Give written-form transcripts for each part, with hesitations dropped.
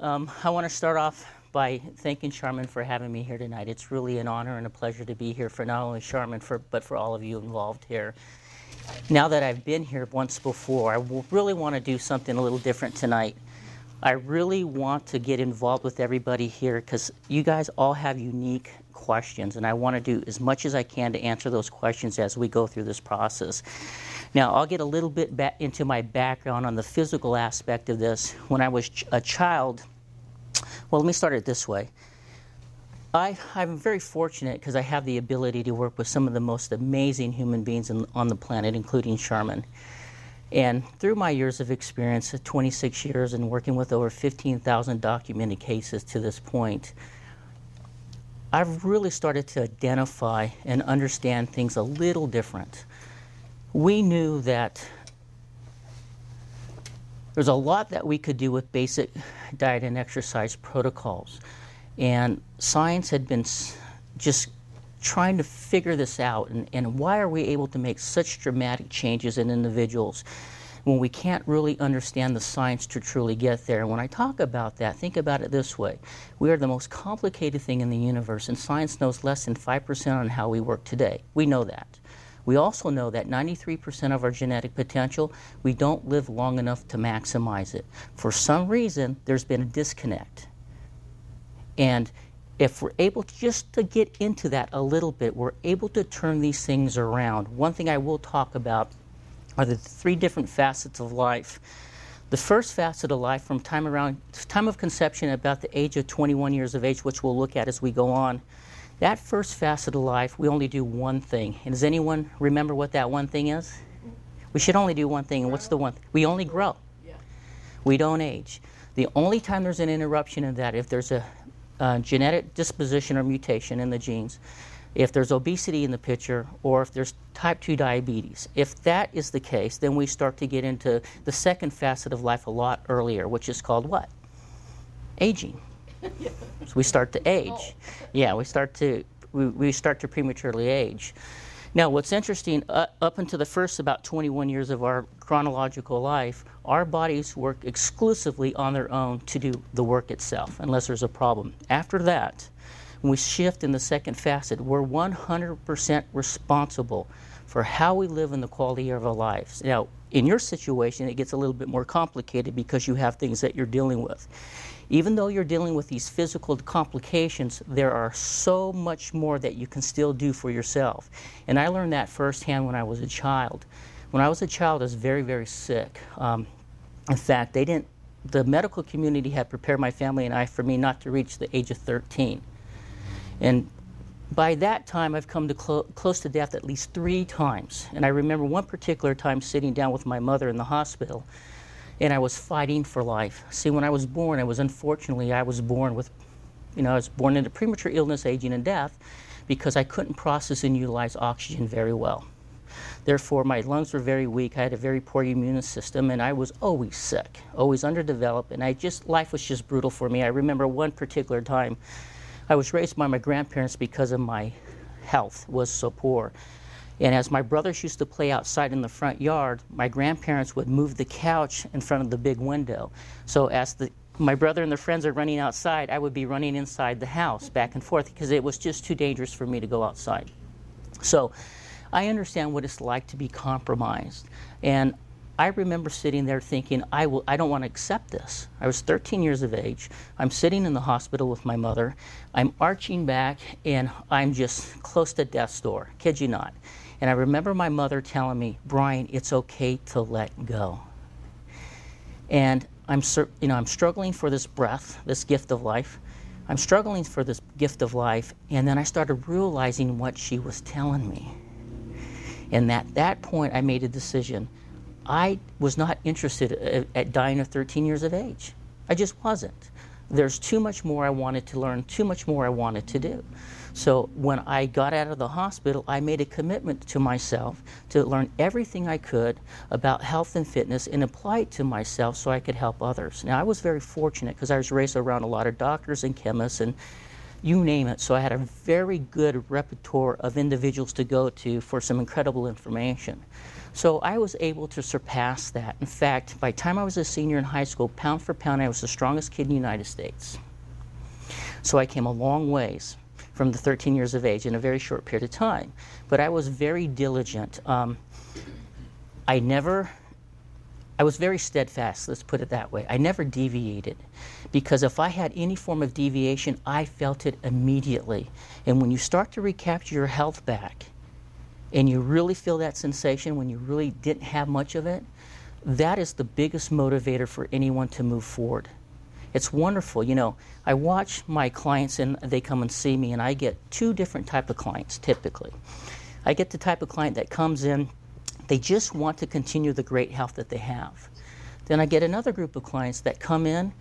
I want to start off by thanking Sharmyn for having me here tonight. It's really an honor and a pleasure to be here for not only Sharmyn, but for all of you involved here. Now that I've been here once before, I really want to do something a little different tonight. I really want to get involved with everybody here because you guys all have unique questions, and I want to do as much as I can to answer those questions as we go through this process. Now, I'll get a little bit back into my background on the physical aspect of this. When I was a child, well, let me start it this way. I'm very fortunate because I have the ability to work with some of the most amazing human beings on the planet, including Sharmyn. And through my years of experience, 26 years and working with over 15,000 documented cases to this point, I've really started to identify and understand things a little different. We knew that there's a lot that we could do with basic diet and exercise protocols. And science had been just trying to figure this out. And why are we able to make such dramatic changes in individuals when we can't really understand the science to truly get there? And when I talk about that, think about it this way. We are the most complicated thing in the universe, and science knows less than 5% on how we work today. We know that. We also know that 93% of our genetic potential, we don't live long enough to maximize it. For some reason, there's been a disconnect. And if we're able to just to get into that a little bit, we're able to turn these things around. One thing I will talk about are the three different facets of life. The first facet of life from time of conception, about the age of 21 years of age, which we'll look at as we go on. That first facet of life, we only do one thing. And does anyone remember what that one thing is? We should only do one thing. And what's the one? We only grow. Yeah. We don't age. The only time there's an interruption in that, if there's a genetic disposition or mutation in the genes, if there's obesity in the picture, or if there's type 2 diabetes. If that is the case, then we start to get into the second facet of life a lot earlier, which is called what? Aging. So we start to age. Yeah, we start to prematurely age. Now, what's interesting, up until the first about 21 years of our chronological life, our bodies work exclusively on their own to do the work itself, unless there's a problem. After that, when we shift in the second facet, we're 100% responsible for how we live and the quality of our lives. Now, in your situation, it gets a little bit more complicated because you have things that you're dealing with. Even though you're dealing with these physical complications, there are so much more that you can still do for yourself. And I learned that firsthand when I was a child. When I was a child, I was very, very sick. In fact, the medical community had prepared my family and I for me not to reach the age of 13. And by that time, I've come to close to death at least 3 times. And I remember one particular time sitting down with my mother in the hospital, and I was fighting for life. See, when I was born, I was born with, I was born into premature illness, aging, and death because I couldn't process and utilize oxygen very well. Therefore, my lungs were very weak. I had a very poor immune system, and I was always sick, always underdeveloped, and life was just brutal for me. I remember one particular time, I was raised by my grandparents because of my health was so poor. And as my brothers used to play outside in the front yard, my grandparents would move the couch in front of the big window. So as my brother and their friends are running outside, I would be running inside the house back and forth because it was just too dangerous for me to go outside. So I understand what it's like to be compromised. And I remember sitting there thinking, I don't want to accept this. I was 13 years of age. I'm sitting in the hospital with my mother. I'm arching back, and I'm just close to death's door. Kid you not. And I remember my mother telling me, Brian, it's okay to let go. And I'm struggling for this breath, this gift of life. I'm struggling for this gift of life, and then I started realizing what she was telling me. And at that point, I made a decision. I was not interested at dying at 13 years of age. I just wasn't. There's too much more I wanted to learn, too much more I wanted to do. So when I got out of the hospital, I made a commitment to myself to learn everything I could about health and fitness and apply it to myself so I could help others. Now, I was very fortunate because I was raised around a lot of doctors and chemists and you name it. So I had a very good repertoire of individuals to go to for some incredible information. So I was able to surpass that. In fact, by the time I was a senior in high school, pound for pound, I was the strongest kid in the United States. So I came a long ways from the 13 years of age in a very short period of time. But I was very diligent. I was very steadfast, let's put it that way. I never deviated, because if I had any form of deviation, I felt it immediately. And when you start to recapture your health back, and you really feel that sensation when you really didn't have much of it, that is the biggest motivator for anyone to move forward. It's wonderful. You know, I watch my clients and they come and see me, and I get two different type of clients typically. I get the type of client that comes in, they just want to continue the great health that they have. Then I get another group of clients that come in,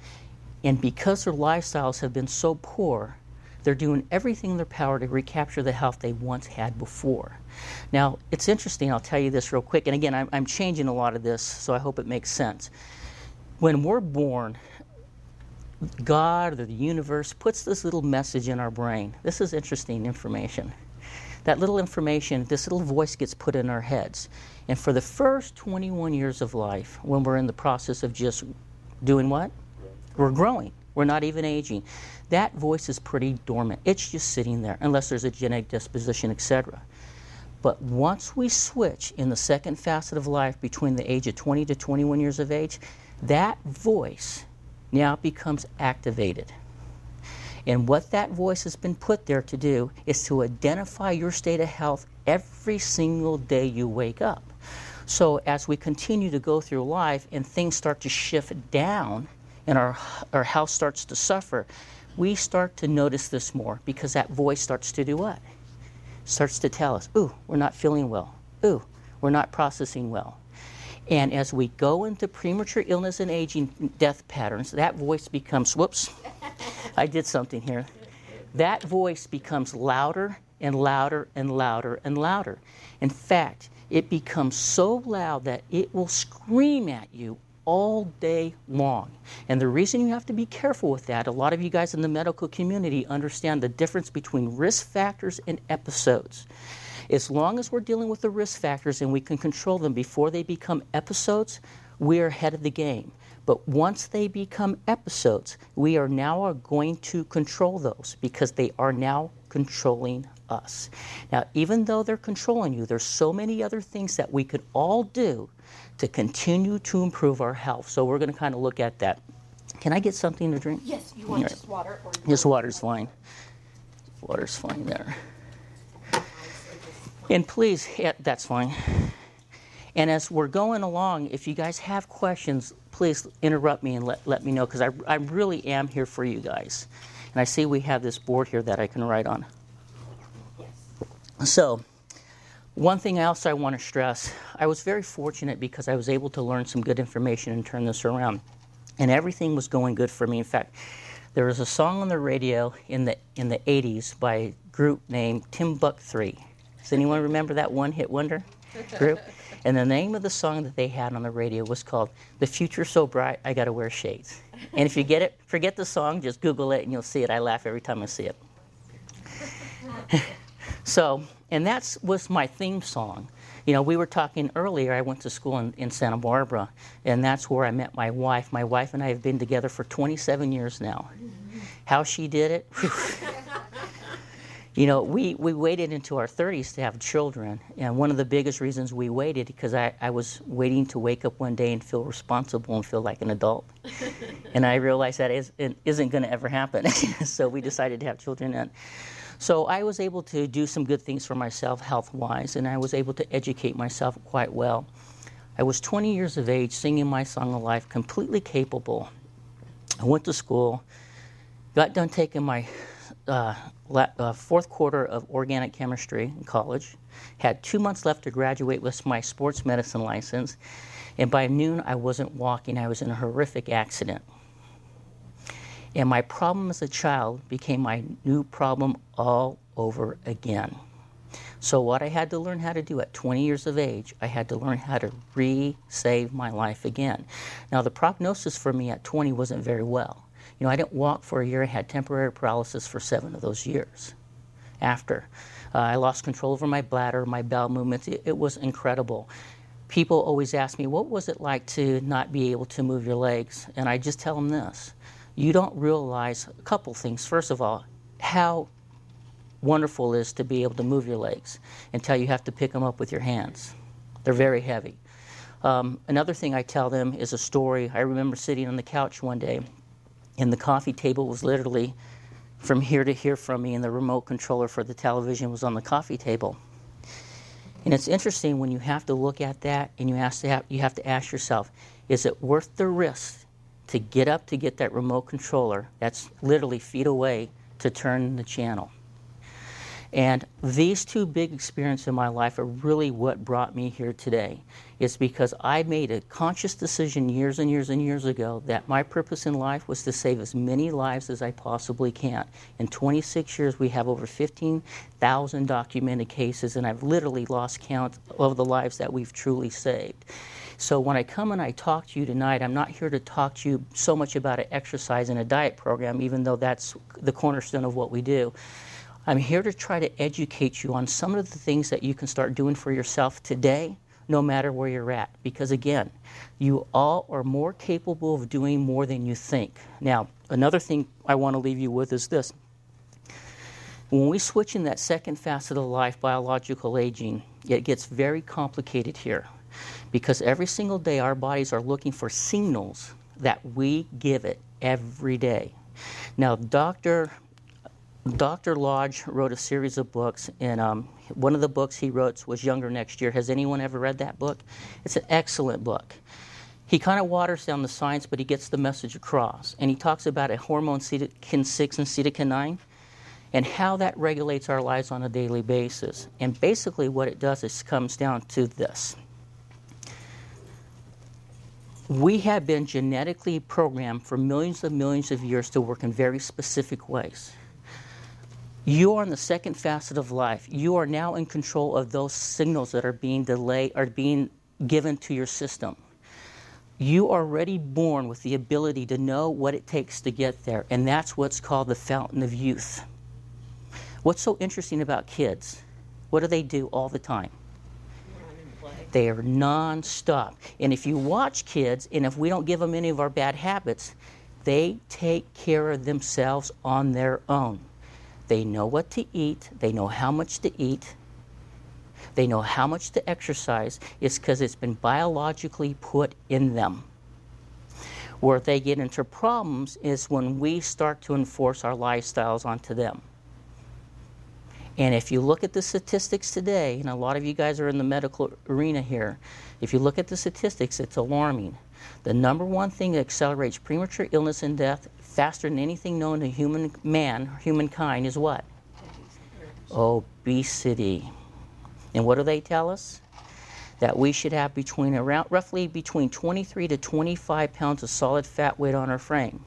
and because their lifestyles have been so poor, they're doing everything in their power to recapture the health they once had before. Now, it's interesting, I'll tell you this real quick, and again, I'm changing a lot of this, so I hope it makes sense. When we're born, God or the universe puts this little message in our brain. This is interesting information. That little information, this little voice gets put in our heads. And for the first 21 years of life, when we're in the process of just doing what? We're growing. We're not even aging. That voice is pretty dormant. It's just sitting there, unless there's a genetic disposition, etc. But once we switch in the second facet of life between the age of 20 to 21 years of age, that voice now becomes activated. And what that voice has been put there to do is to identify your state of health every single day you wake up. So as we continue to go through life and things start to shift down and our health starts to suffer, we start to notice this more, because that voice starts to do what? Starts to tell us, ooh, we're not feeling well. Ooh, we're not processing well. And as we go into premature illness and aging death patterns, that voice becomes, whoops, I did something here. That voice becomes louder and louder and louder and louder. In fact, it becomes so loud that it will scream at you all day long. And the reason you have to be careful with that, a lot of you guys in the medical community understand the difference between risk factors and episodes. As long as we're dealing with the risk factors and we can control them before they become episodes, we're ahead of the game. But once they become episodes, we are now going to control those, because they are now controlling us. Now, even though they're controlling you, there's so many other things that we could all do to continue to improve our health. So we're going to kind of look at that. Can I get something to drink? Yes, you want just water? Or just water's fine. Water's fine there. And please, yeah, that's fine. And as we're going along, if you guys have questions, please interrupt me and let me know, because I really am here for you guys. And I see we have this board here that I can write on. Yes. So, one thing else I want to stress, I was very fortunate because I was able to learn some good information and turn this around. And everything was going good for me. In fact, there was a song on the radio in the 80s by a group named Timbuk 3. Does anyone remember that one-hit wonder group? And the name of the song that they had on the radio was called "The Future's So Bright, I Gotta Wear Shades." And if you get it, forget the song, just Google it and you'll see it. I laugh every time I see it. So, and that was my theme song. You know, we were talking earlier, I went to school in Santa Barbara, and that's where I met my wife. My wife and I have been together for 27 years now. How she did it? You know, we waited into our 30s to have children, and one of the biggest reasons we waited because I was waiting to wake up one day and feel responsible and feel like an adult. And I realized that isn't going to ever happen. So we decided to have children then. So I was able to do some good things for myself health-wise, and I was able to educate myself quite well. I was 20 years of age, singing my song of life, completely capable. I went to school, got done taking my fourth quarter of organic chemistry in college, had 2 months left to graduate with my sports medicine license, and by noon I wasn't walking. I was in a horrific accident. And my problem as a child became my new problem all over again. So what I had to learn how to do at 20 years of age, I had to learn how to re-save my life again. Now the prognosis for me at 20 wasn't very well. You know, I didn't walk for a year. I had temporary paralysis for 7 of those years after. I lost control over my bladder, my bowel movements. It was incredible. People always ask me, what was it like to not be able to move your legs? And I just tell them this. You don't realize a couple things. First of all, how wonderful it is to be able to move your legs until you have to pick them up with your hands. They're very heavy. Another thing I tell them is a story. I remember sitting on the couch one day, and the coffee table was literally from here to here from me, and the remote controller for the television was on the coffee table. And it's interesting when you have to look at that and you have to ask yourself, is it worth the risk to get up to get that remote controller that's literally feet away to turn the channel? And these 2 big experiences in my life are really what brought me here today. It's because I made a conscious decision years and years and years ago that my purpose in life was to save as many lives as I possibly can. In 26 years, we have over 15,000 documented cases, and I've literally lost count of the lives that we've truly saved. So when I come and I talk to you tonight, I'm not here to talk to you so much about an exercise and a diet program, even though that's the cornerstone of what we do. I'm here to try to educate you on some of the things that you can start doing for yourself today, no matter where you're at. Because again, you all are more capable of doing more than you think. Now, another thing I want to leave you with is this. When we switch in that second facet of life, biological aging, it gets very complicated here. Because every single day our bodies are looking for signals that we give it every day. Now, Dr. Lodge wrote a series of books, and one of the books he wrote was Younger Next Year. Has anyone ever read that book? It's an excellent book. He kind of waters down the science, but he gets the message across. And he talks about a hormone, cytokine 6 and cytokine 9, and how that regulates our lives on a daily basis. And basically what it does is comes down to this. We have been genetically programmed for millions of years to work in very specific ways. You are in the second facet of life. You are now in control of those signals that are being delayed, are being given to your system. You are already born with the ability to know what it takes to get there, and that's what's called the fountain of youth. What's so interesting about kids? What do they do all the time? They are non-stop. And if you watch kids, and if we don't give them any of our bad habits, they take care of themselves on their own. They know what to eat. They know how much to eat. They know how much to exercise. It's because it's been biologically put in them. Where they get into problems is when we start to enforce our lifestyles onto them. And if you look at the statistics today, and a lot of you guys are in the medical arena here, if you look at the statistics, it's alarming. The number one thing that accelerates premature illness and death faster than anything known to humankind is what? Obesity. And what do they tell us? That we should have roughly between 23 to 25 pounds of solid fat weight on our frame.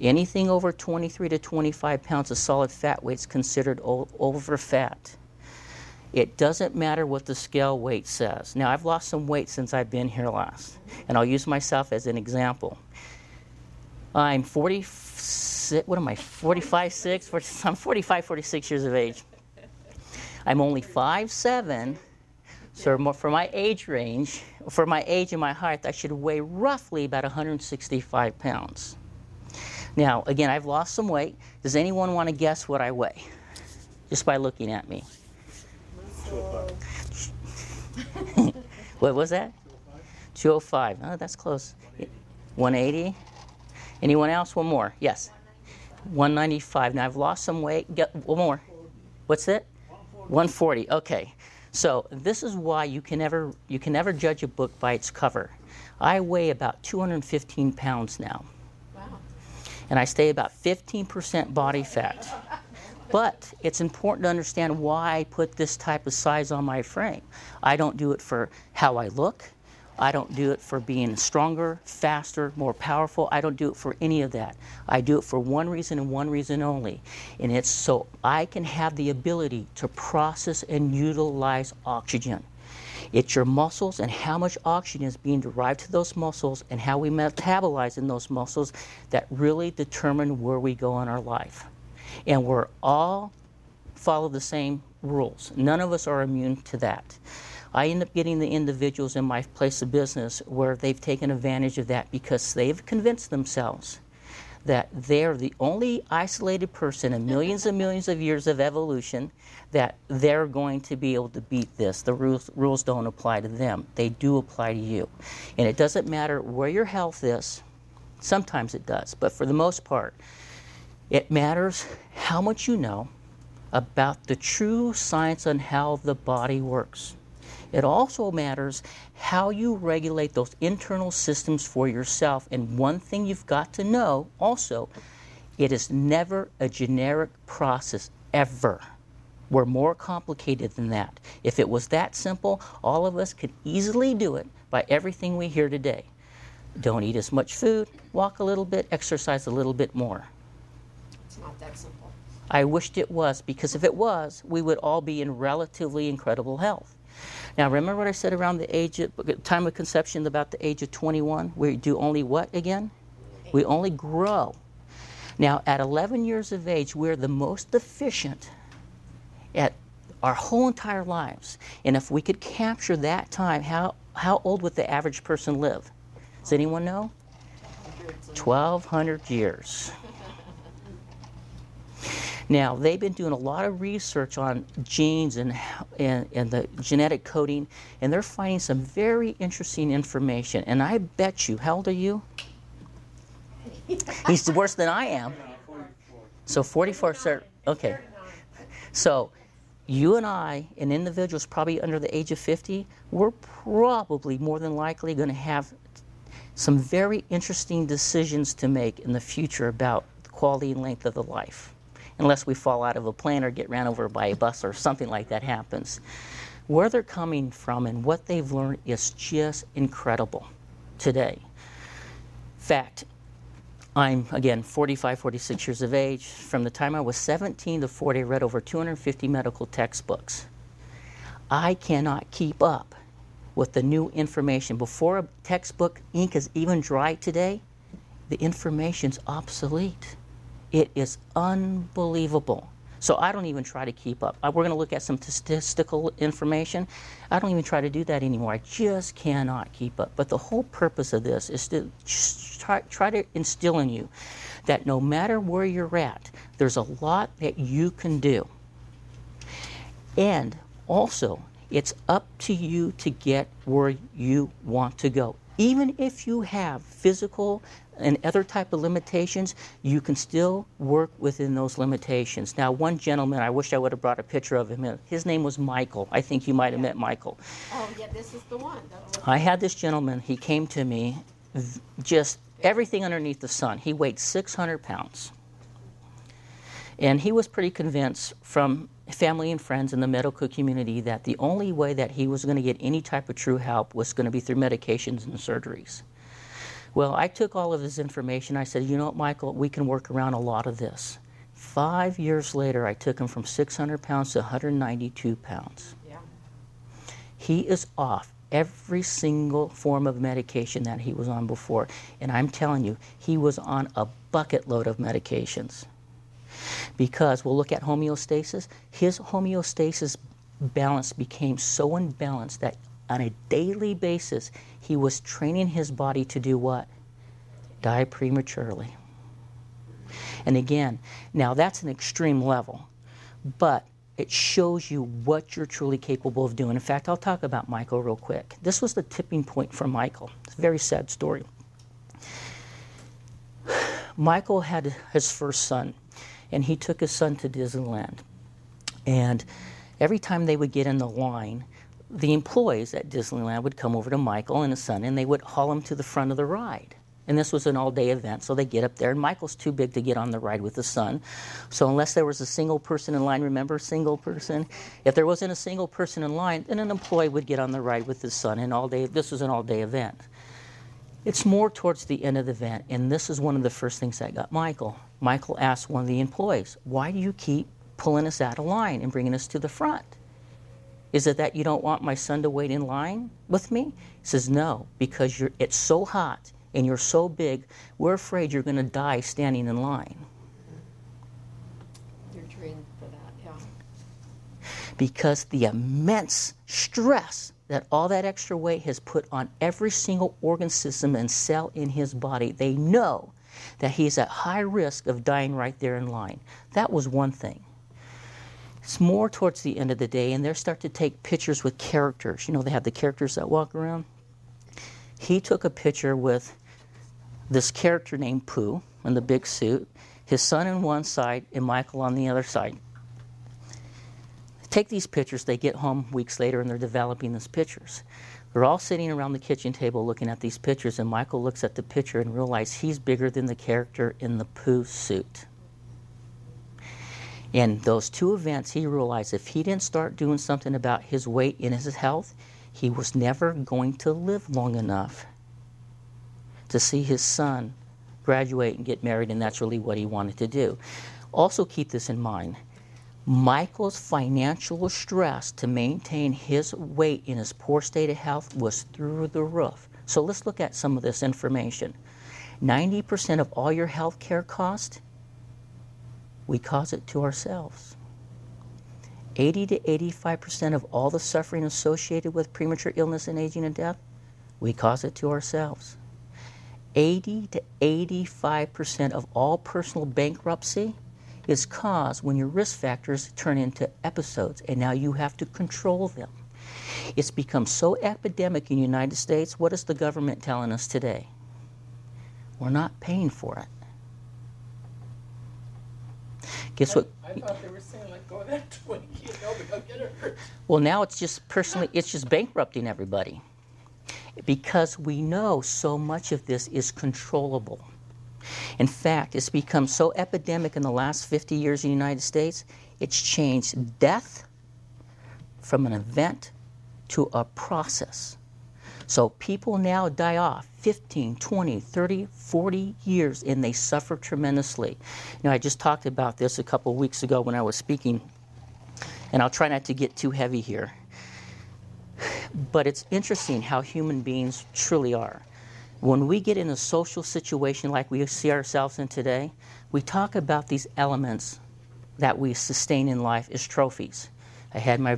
Anything over 23 to 25 pounds of solid fat weight is considered over fat. It doesn't matter what the scale weight says. Now, I've lost some weight since I've been here last, and I'll use myself as an example. I'm 46, what am I, 45, 6? I'm 45, 46 years of age. I'm only 5'7", so for my age range, for my age and my height, I should weigh roughly about 165 pounds. Now, again, I've lost some weight. Does anyone want to guess what I weigh? Just by looking at me. 205. What was that? 205. Oh, that's close. 180. Anyone else? One more. Yes. 195. Now, I've lost some weight. One more. What's that? 140. Okay. So this is why you can never judge a book by its cover. I weigh about 215 pounds now. And I stay about 15% body fat. But it's important to understand why I put this type of size on my frame. I don't do it for how I look. I don't do it for being stronger, faster, more powerful. I don't do it for any of that. I do it for one reason and one reason only. And it's so I can have the ability to process and utilize oxygen. It's your muscles and how much oxygen is being derived to those muscles and how we metabolize in those muscles that really determine where we go in our life. And we're all follow the same rules. None of us are immune to that. I end up getting the individuals in my place of business where they've taken advantage of that because they've convinced themselves that they're the only isolated person in millions and millions of years of evolution that they're going to be able to beat this. The rules don't apply to them. They do apply to you. And it doesn't matter where your health is. Sometimes it does, but for the most part, it matters how much you know about the true science on how the body works. It also matters how you regulate those internal systems for yourself. And one thing you've got to know also, it is never a generic process, ever. We're more complicated than that. If it was that simple, all of us could easily do it by everything we hear today. Don't eat as much food, walk a little bit, exercise a little bit more. It's not that simple. I wished it was, because if it was, we would all be in relatively incredible health. Now, remember what I said around the age of, time of conception, about the age of 21? We do only what again? We only grow. Now, at 11 years of age, we're the most efficient at our whole entire lives. And if we could capture that time, how old would the average person live? Does anyone know? 1,200 years. Now, they've been doing a lot of research on genes and the genetic coding, and they're finding some very interesting information. And I bet you, how old are you? He's worse than I am. So 44, sir. Okay. So you and I, and individuals probably under the age of 50, we're probably more than likely going to have some very interesting decisions to make in the future about the quality and length of the life. Unless we fall out of a plane or get ran over by a bus or something like that happens. Where they're coming from and what they've learned is just incredible today. In fact, I'm, again, 45, 46 years of age. From the time I was 17 to 40, I read over 250 medical textbooks. I cannot keep up with the new information. Before a textbook ink is even dry today, the information's obsolete. It is unbelievable. So I don't even try to keep up. We're going to look at some statistical information. I don't even try to do that anymore. I just cannot keep up. But the whole purpose of this is to try to instill in you that no matter where you're at, there's a lot that you can do. And also, it's up to you to get where you want to go. Even if you have physical and other type of limitations, you can still work within those limitations. Now, one gentleman, I wish I would have brought a picture of him. His name was Michael. I think you might have met Michael. Oh, yeah, this is the one. I had this gentleman, he came to me, just everything underneath the sun. He weighed 600 pounds. And he was pretty convinced from family and friends in the medical community that the only way that he was going to get any type of true help was going to be through medications and surgeries. Well, I took all of his information. I said, you know what, Michael, we can work around a lot of this. 5 years later, I took him from 600 pounds to 192 pounds. Yeah. He is off every single form of medication that he was on before. And I'm telling you, he was on a bucket load of medications. Because we'll look at homeostasis. His homeostasis balance became so imbalanced that on a daily basis, he was training his body to do what? Die prematurely. And again, now that's an extreme level, but it shows you what you're truly capable of doing. In fact, I'll talk about Michael real quick. This was the tipping point for Michael. It's a very sad story. Michael had his first son, and he took his son to Disneyland. And every time they would get in the line, the employees at Disneyland would come over to Michael and his son, and they would haul him to the front of the ride. And this was an all-day event, so they get up there, and Michael's too big to get on the ride with his son. So unless there was a single person in line, remember, single person? If there wasn't a single person in line, then an employee would get on the ride with his son, and this was an all-day event. It's more towards the end of the event, and this is one of the first things that got Michael. Michael asked one of the employees, why do you keep pulling us out of line and bringing us to the front? Is it that you don't want my son to wait in line with me? He says, no, because it's so hot and you're so big, we're afraid you're going to die standing in line. You're trained for that, yeah. Because the immense stress that all that extra weight has put on every single organ system and cell in his body, they know that he's at high risk of dying right there in line. That was one thing. It's more towards the end of the day, and they start to take pictures with characters. You know, they have the characters that walk around. He took a picture with this character named Pooh in the big suit, his son on one side, and Michael on the other side. Take these pictures, they get home weeks later, and they're developing these pictures. They're all sitting around the kitchen table looking at these pictures, and Michael looks at the picture and realizes he's bigger than the character in the Pooh suit. In those two events, he realized if he didn't start doing something about his weight and his health, he was never going to live long enough to see his son graduate and get married, and that's really what he wanted to do. Also keep this in mind. Michael's financial stress to maintain his weight in his poor state of health was through the roof. So let's look at some of this information. 90% of all your health care cost, we cause it to ourselves. 80 to 85% of all the suffering associated with premature illness and aging and death, we cause it to ourselves. 80 to 85% of all personal bankruptcy is caused when your risk factors turn into episodes, and now you have to control them. It's become so epidemic in the United States. What is the government telling us today? We're not paying for it. Guess what? I thought they were saying, like, go that way, you know, but don't get hurt. Well, now it's just bankrupting everybody. Because we know so much of this is controllable. In fact, it's become so epidemic in the last 50 years in the United States, it's changed death from an event to a process. So people now die off 15, 20, 30, 40 years, and they suffer tremendously. You know, I just talked about this a couple of weeks ago when I was speaking, and I'll try not to get too heavy here. But it's interesting how human beings truly are. When we get in a social situation like we see ourselves in today, we talk about these elements that we sustain in life as trophies. I had my,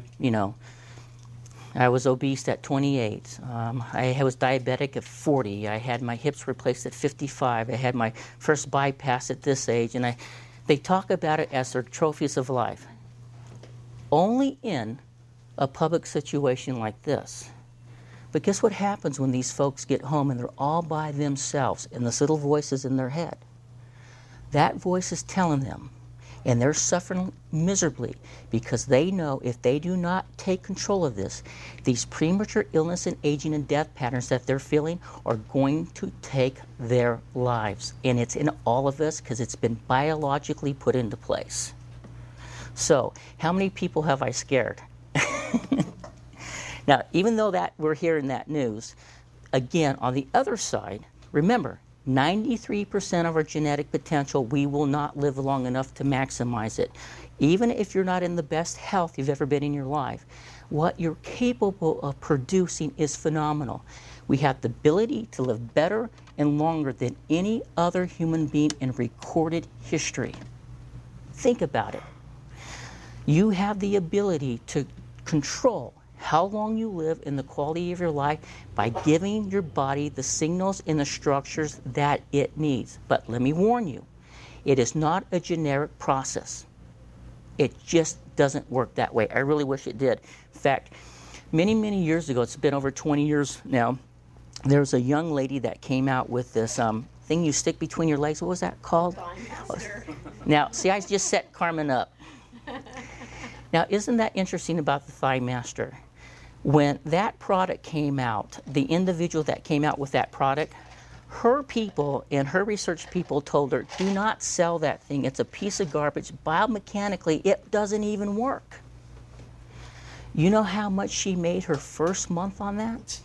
I was obese at 28. I was diabetic at 40. I had my hips replaced at 55. I had my first bypass at this age. And they talk about it as their trophies of life. Only in a public situation like this. But guess what happens when these folks get home and they're all by themselves and this little voice is in their head? That voice is telling them, and they're suffering miserably because they know if they do not take control of this, these premature illness and aging and death patterns that they're feeling are going to take their lives. And it's in all of us because it's been biologically put into place. So, how many people have I scared? Now, even though that we're hearing that news, again, on the other side, remember, 93% of our genetic potential, we will not live long enough to maximize it. Even if you're not in the best health you've ever been in your life, what you're capable of producing is phenomenal. We have the ability to live better and longer than any other human being in recorded history. Think about it. You have the ability to control how long you live and the quality of your life by giving your body the signals and the structures that it needs. But let me warn you, it is not a generic process. It just doesn't work that way. I really wish it did. In fact, many, many years ago, it's been over 20 years now, there was a young lady that came out with this thing you stick between your legs. What was that called? Now, see, I just set Carmen up. Now, isn't that interesting about the Thigh Master? When that product came out, the individual that came out with that product, her people and her research people told her, do not sell that thing. It's a piece of garbage. Biomechanically, it doesn't even work. You know how much she made her first month on that?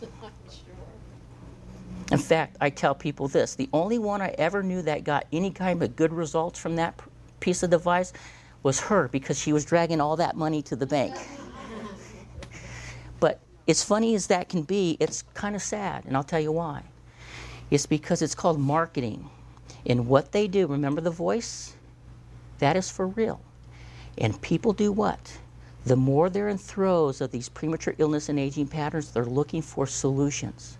In fact, I tell people this. The only one I ever knew that got any kind of good results from that piece of device was her, because she was dragging all that money to the bank. as funny as that can be, it's kind of sad, and I'll tell you why. It's because it's called marketing. And what they do, remember the voice? That is for real. And people do what? The more they're in throes of these premature illness and aging patterns, they're looking for solutions.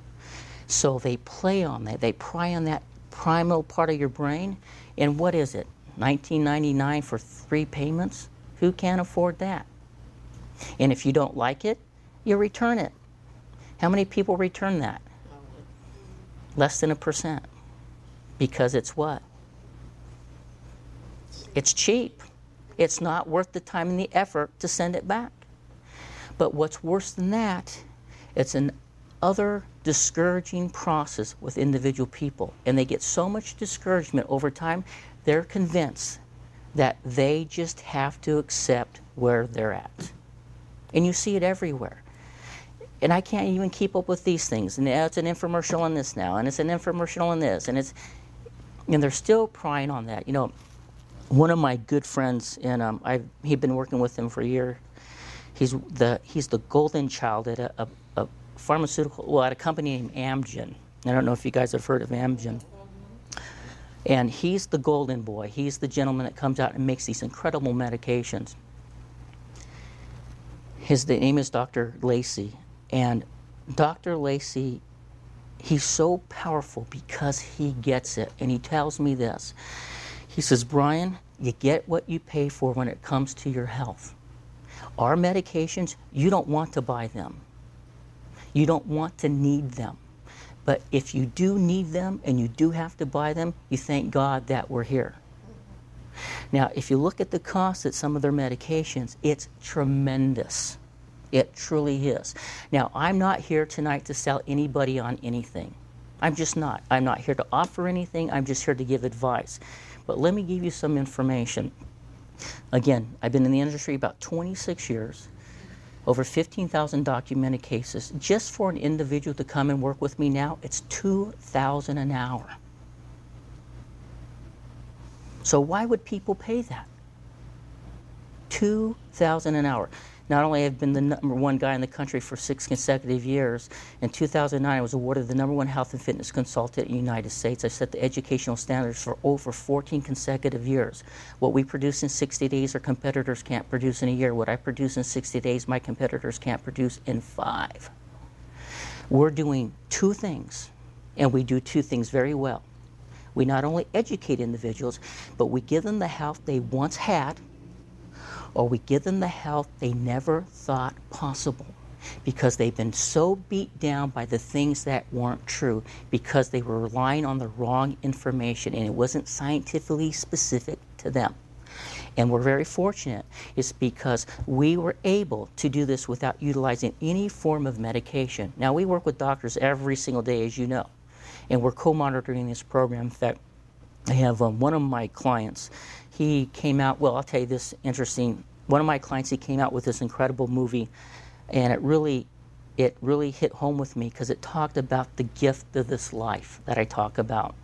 So they play on that. They pry on that primal part of your brain. And what is it? $19.99 for 3 payments? Who can't afford that? And if you don't like it, you return it. How many people return that? Less than 1%. Because it's what? It's cheap. It's not worth the time and the effort to send it back. But what's worse than that, it's an other discouraging process with individual people. And they get so much discouragement over time, they're convinced that they just have to accept where they're at. And you see it everywhere. And I can't even keep up with these things. And it's an infomercial on this now, and it's an infomercial on this, and they're still prying on that. You know, one of my good friends, and he'd been working with him for a year. He's the golden child at a pharmaceutical, well, at a company named Amgen. I don't know if you guys have heard of Amgen. And he's the golden boy. He's the gentleman that comes out and makes these incredible medications. His name is Dr. Lacey. And Dr. Lacey, he's so powerful because he gets it. And he tells me this. He says, Brian, you get what you pay for when it comes to your health. Our medications, you don't want to buy them. You don't want to need them. But if you do need them and you do have to buy them, you thank God that we're here. Now, if you look at the cost of some of their medications, it's tremendous. It truly is. Now, I'm not here tonight to sell anybody on anything. I'm just not. I'm not here to offer anything. I'm just here to give advice. But let me give you some information. Again, I've been in the industry about 26 years, over 15,000 documented cases. Just for an individual to come and work with me now, it's $2,000 an hour. So why would people pay that? $2,000 an hour. Not only have I been the #1 guy in the country for 6 consecutive years, in 2009 I was awarded the #1 health and fitness consultant in the United States. I set the educational standards for over 14 consecutive years. What we produce in 60 days our competitors can't produce in a year. What I produce in 60 days my competitors can't produce in 5. We're doing 2 things, and we do 2 things very well. We not only educate individuals, but we give them the health they once had, or we give them the health they never thought possible because they've been so beat down by the things that weren't true because they were relying on the wrong information and it wasn't scientifically specific to them. And we're very fortunate. It's because we were able to do this without utilizing any form of medication. Now, we work with doctors every single day, as you know, and we're co-monitoring this program. In fact, I have one of my clients. He came out, well, I'll tell you this interesting. One of my clients, he came out with this incredible movie, and it really hit home with me because it talked about the gift of this life that I talk about.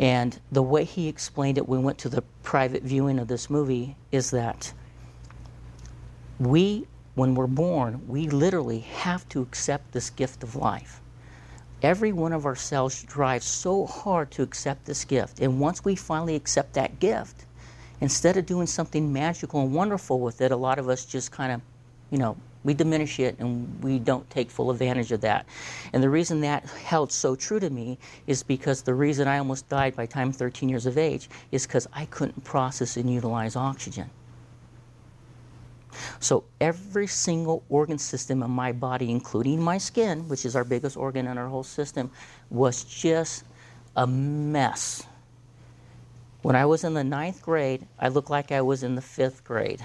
And the way he explained it, we went to the private viewing of this movie, is that when we're born, we literally have to accept this gift of life. Every one of our cells strives so hard to accept this gift. And once we finally accept that gift, instead of doing something magical and wonderful with it, a lot of us just kind of, we diminish it and we don't take full advantage of that. And the reason that held so true to me is because the reason I almost died by the time I'm 13 years of age is because I couldn't process and utilize oxygen. So every single organ system in my body, including my skin, which is our biggest organ in our whole system, was just a mess. When I was in the 9th grade, I looked like I was in the 5th grade.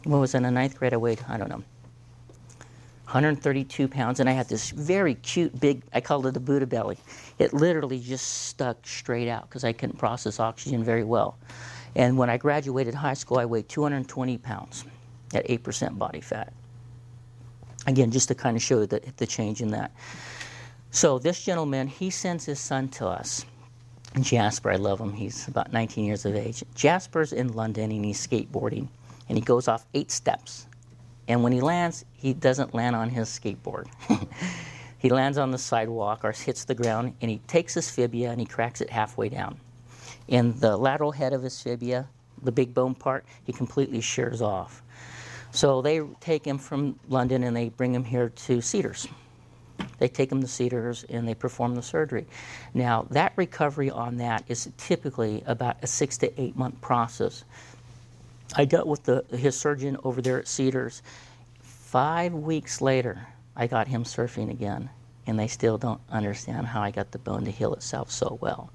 When I was in the 9th grade, I weighed, 132 pounds, and I had this very cute, big, I called it a Buddha belly. It literally just stuck straight out because I couldn't process oxygen very well. And when I graduated high school, I weighed 220 pounds at 8% body fat. Again, just to kind of show the change in that. So this gentleman, he sends his son to us. Jasper, I love him. He's about 19 years of age. Jasper's in London, and he's skateboarding. And he goes off 8 steps. And when he lands, he doesn't land on his skateboard. He lands on the sidewalk or hits the ground, and he takes his fibula and he cracks it halfway down. In the lateral head of his fibula, the big bone part, he completely shears off. So they take him from London and they bring him here to Cedars. They take him to Cedars and they perform the surgery. Now, that recovery on that is typically about a 6 to 8 month process. I dealt with his surgeon over there at Cedars. 5 weeks later, I got him surfing again, and they still don't understand how I got the bone to heal itself so well.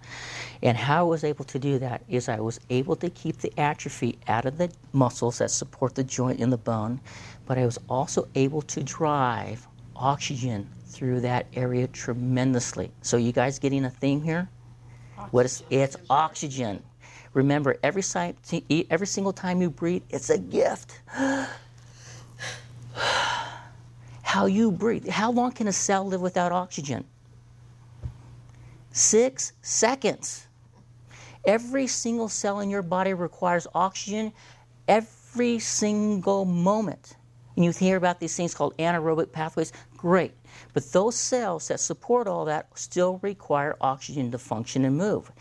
And how I was able to do that is I was able to keep the atrophy out of the muscles that support the joint in the bone, but I was also able to drive oxygen through that area tremendously. So you guys getting a theme here? It's oxygen. Remember, every single time you breathe, it's a gift. How you breathe. How long can a cell live without oxygen? 6 seconds. Every single cell in your body requires oxygen every single moment. And you hear about these things called anaerobic pathways. Great. But those cells that support all that still require oxygen to function and move.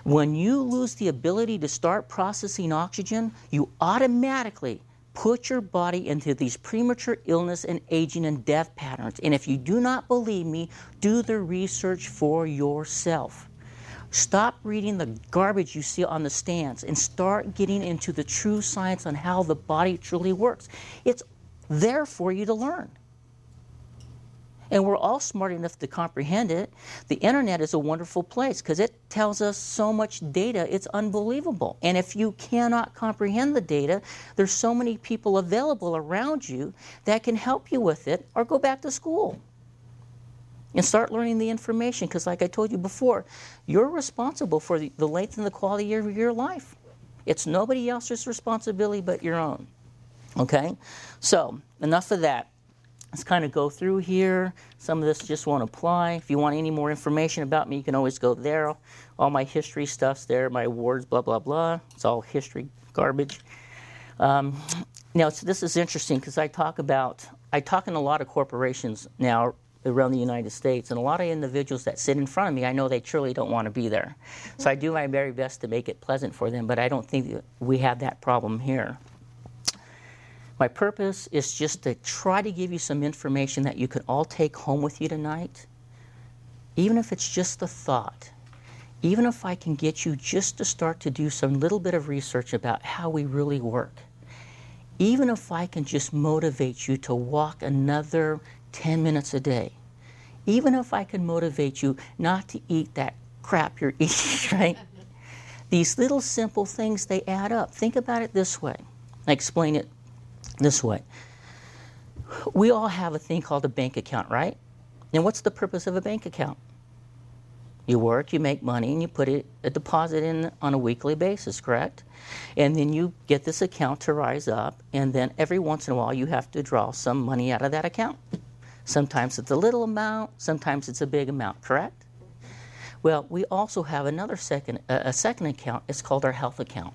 When you lose the ability to start processing oxygen, you automatically put your body into these premature illness and aging and death patterns. And if you do not believe me, do the research for yourself. Stop reading the garbage you see on the stands and start getting into the true science on how the body truly works. It's there for you to learn. And we're all smart enough to comprehend it. The internet is a wonderful place because it tells us so much data, it's unbelievable. And if you cannot comprehend the data, there's so many people available around you that can help you with it, or go back to school and start learning the information, because like I told you before, you're responsible for the length and the quality of your life. It's nobody else's responsibility but your own. Okay? So, enough of that. Let's kind of go through here. Some of this just won't apply. If you want any more information about me, you can always go there. All my history stuff's there, my awards, blah, blah, blah. It's all history garbage. Now, this is interesting because I talk in a lot of corporations now around the United States, and a lot of individuals that sit in front of me, I know they truly don't want to be there. So I do my very best to make it pleasant for them, but I don't think that we have that problem here. My purpose is just to try to give you some information that you can all take home with you tonight, even if it's just a thought. Even if I can get you just to start to do some little bit of research about how we really work. Even if I can just motivate you to walk another 10 minutes a day. Even if I can motivate you not to eat that crap you're eating, right? These little simple things, they add up. Think about it this way. I explain it this way. We all have a thing called a bank account, right? And what's the purpose of a bank account? You work, you make money, and you put a deposit in on a weekly basis, correct? And then you get this account to rise up, and then every once in a while you have to draw some money out of that account. Sometimes it's a little amount, sometimes it's a big amount, correct? Well, we also have a second account. It's called our health account.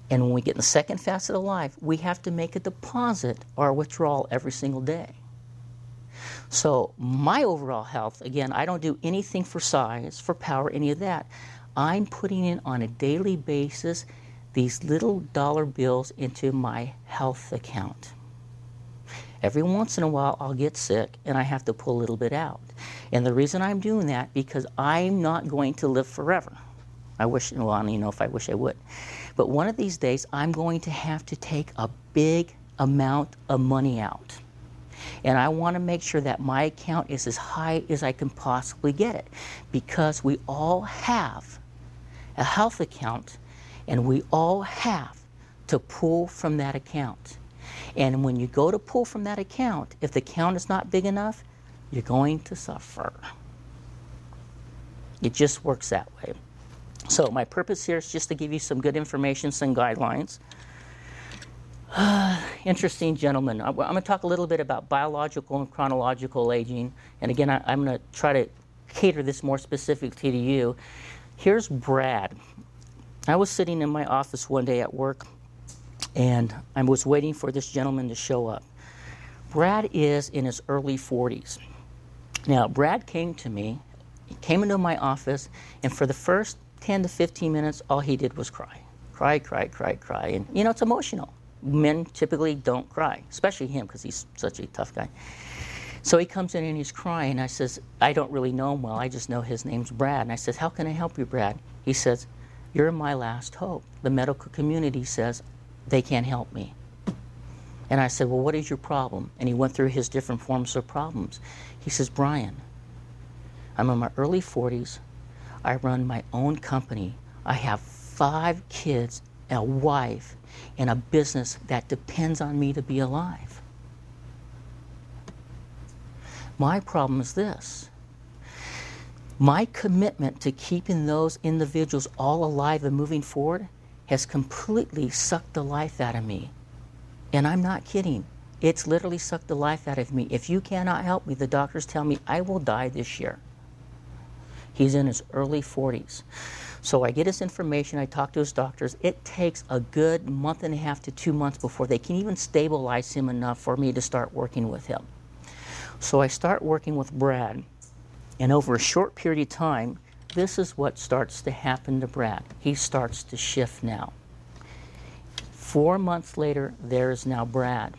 And when we get in the second facet of life, we have to make a deposit or a withdrawal every single day. So my overall health, again, I don't do anything for size, for power, any of that. I'm putting in on a daily basis these little dollar bills into my health account. Every once in a while I'll get sick and I have to pull a little bit out. And the reason I'm doing that, because I'm not going to live forever. I wish I would. But one of these days, I'm going to have to take a big amount of money out. And I want to make sure that my account is as high as I can possibly get it. Because we all have a health account, and we all have to pull from that account. And when you go to pull from that account, if the account is not big enough, you're going to suffer. It just works that way. So my purpose here is just to give you some good information, some guidelines. Interesting gentleman. I'm going to talk a little bit about biological and chronological aging. And again, I'm going to try to cater this more specifically to you. Here's Brad. I was sitting in my office one day at work, And I was waiting for this gentleman to show up. Brad is in his early 40s. Now, Brad came to me, he came into my office, and for the first 10 to 15 minutes, all he did was cry. Cry, cry, cry, cry. And, you know, it's emotional. Men typically don't cry, especially him because he's such a tough guy. So he comes in and he's crying. I says, I don't really know him well. I just know his name's Brad. And I says, how can I help you, Brad? He says, you're my last hope. The medical community says they can't help me. And I said, well, what is your problem? And he went through his different forms of problems. He says, Brian, I'm in my early 40s. I run my own company. I have 5 kids, a wife, and a business that depends on me to be alive. My problem is this. My commitment to keeping those individuals all alive and moving forward has completely sucked the life out of me. And I'm not kidding. It's literally sucked the life out of me. If you cannot help me, the doctors tell me I will die this year. He's in his early 40s. So I get his information, I talk to his doctors. It takes a good month and a half to 2 months before they can even stabilize him enough for me to start working with him. So I start working with Brad, and over a short period of time, this is what starts to happen to Brad. He starts to shift now. 4 months later, there is now Brad.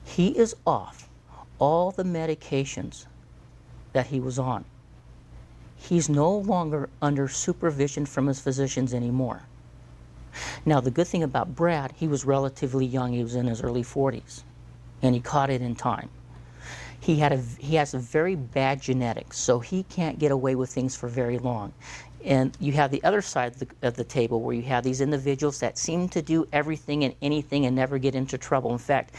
He is off all the medications that he was on. He's no longer under supervision from his physicians anymore. Now, the good thing about Brad, he was relatively young. He was in his early 40s, and he caught it in time. He has a very bad genetics, so he can't get away with things for very long. And you have the other side of the table where you have these individuals that seem to do everything and anything and never get into trouble. In fact,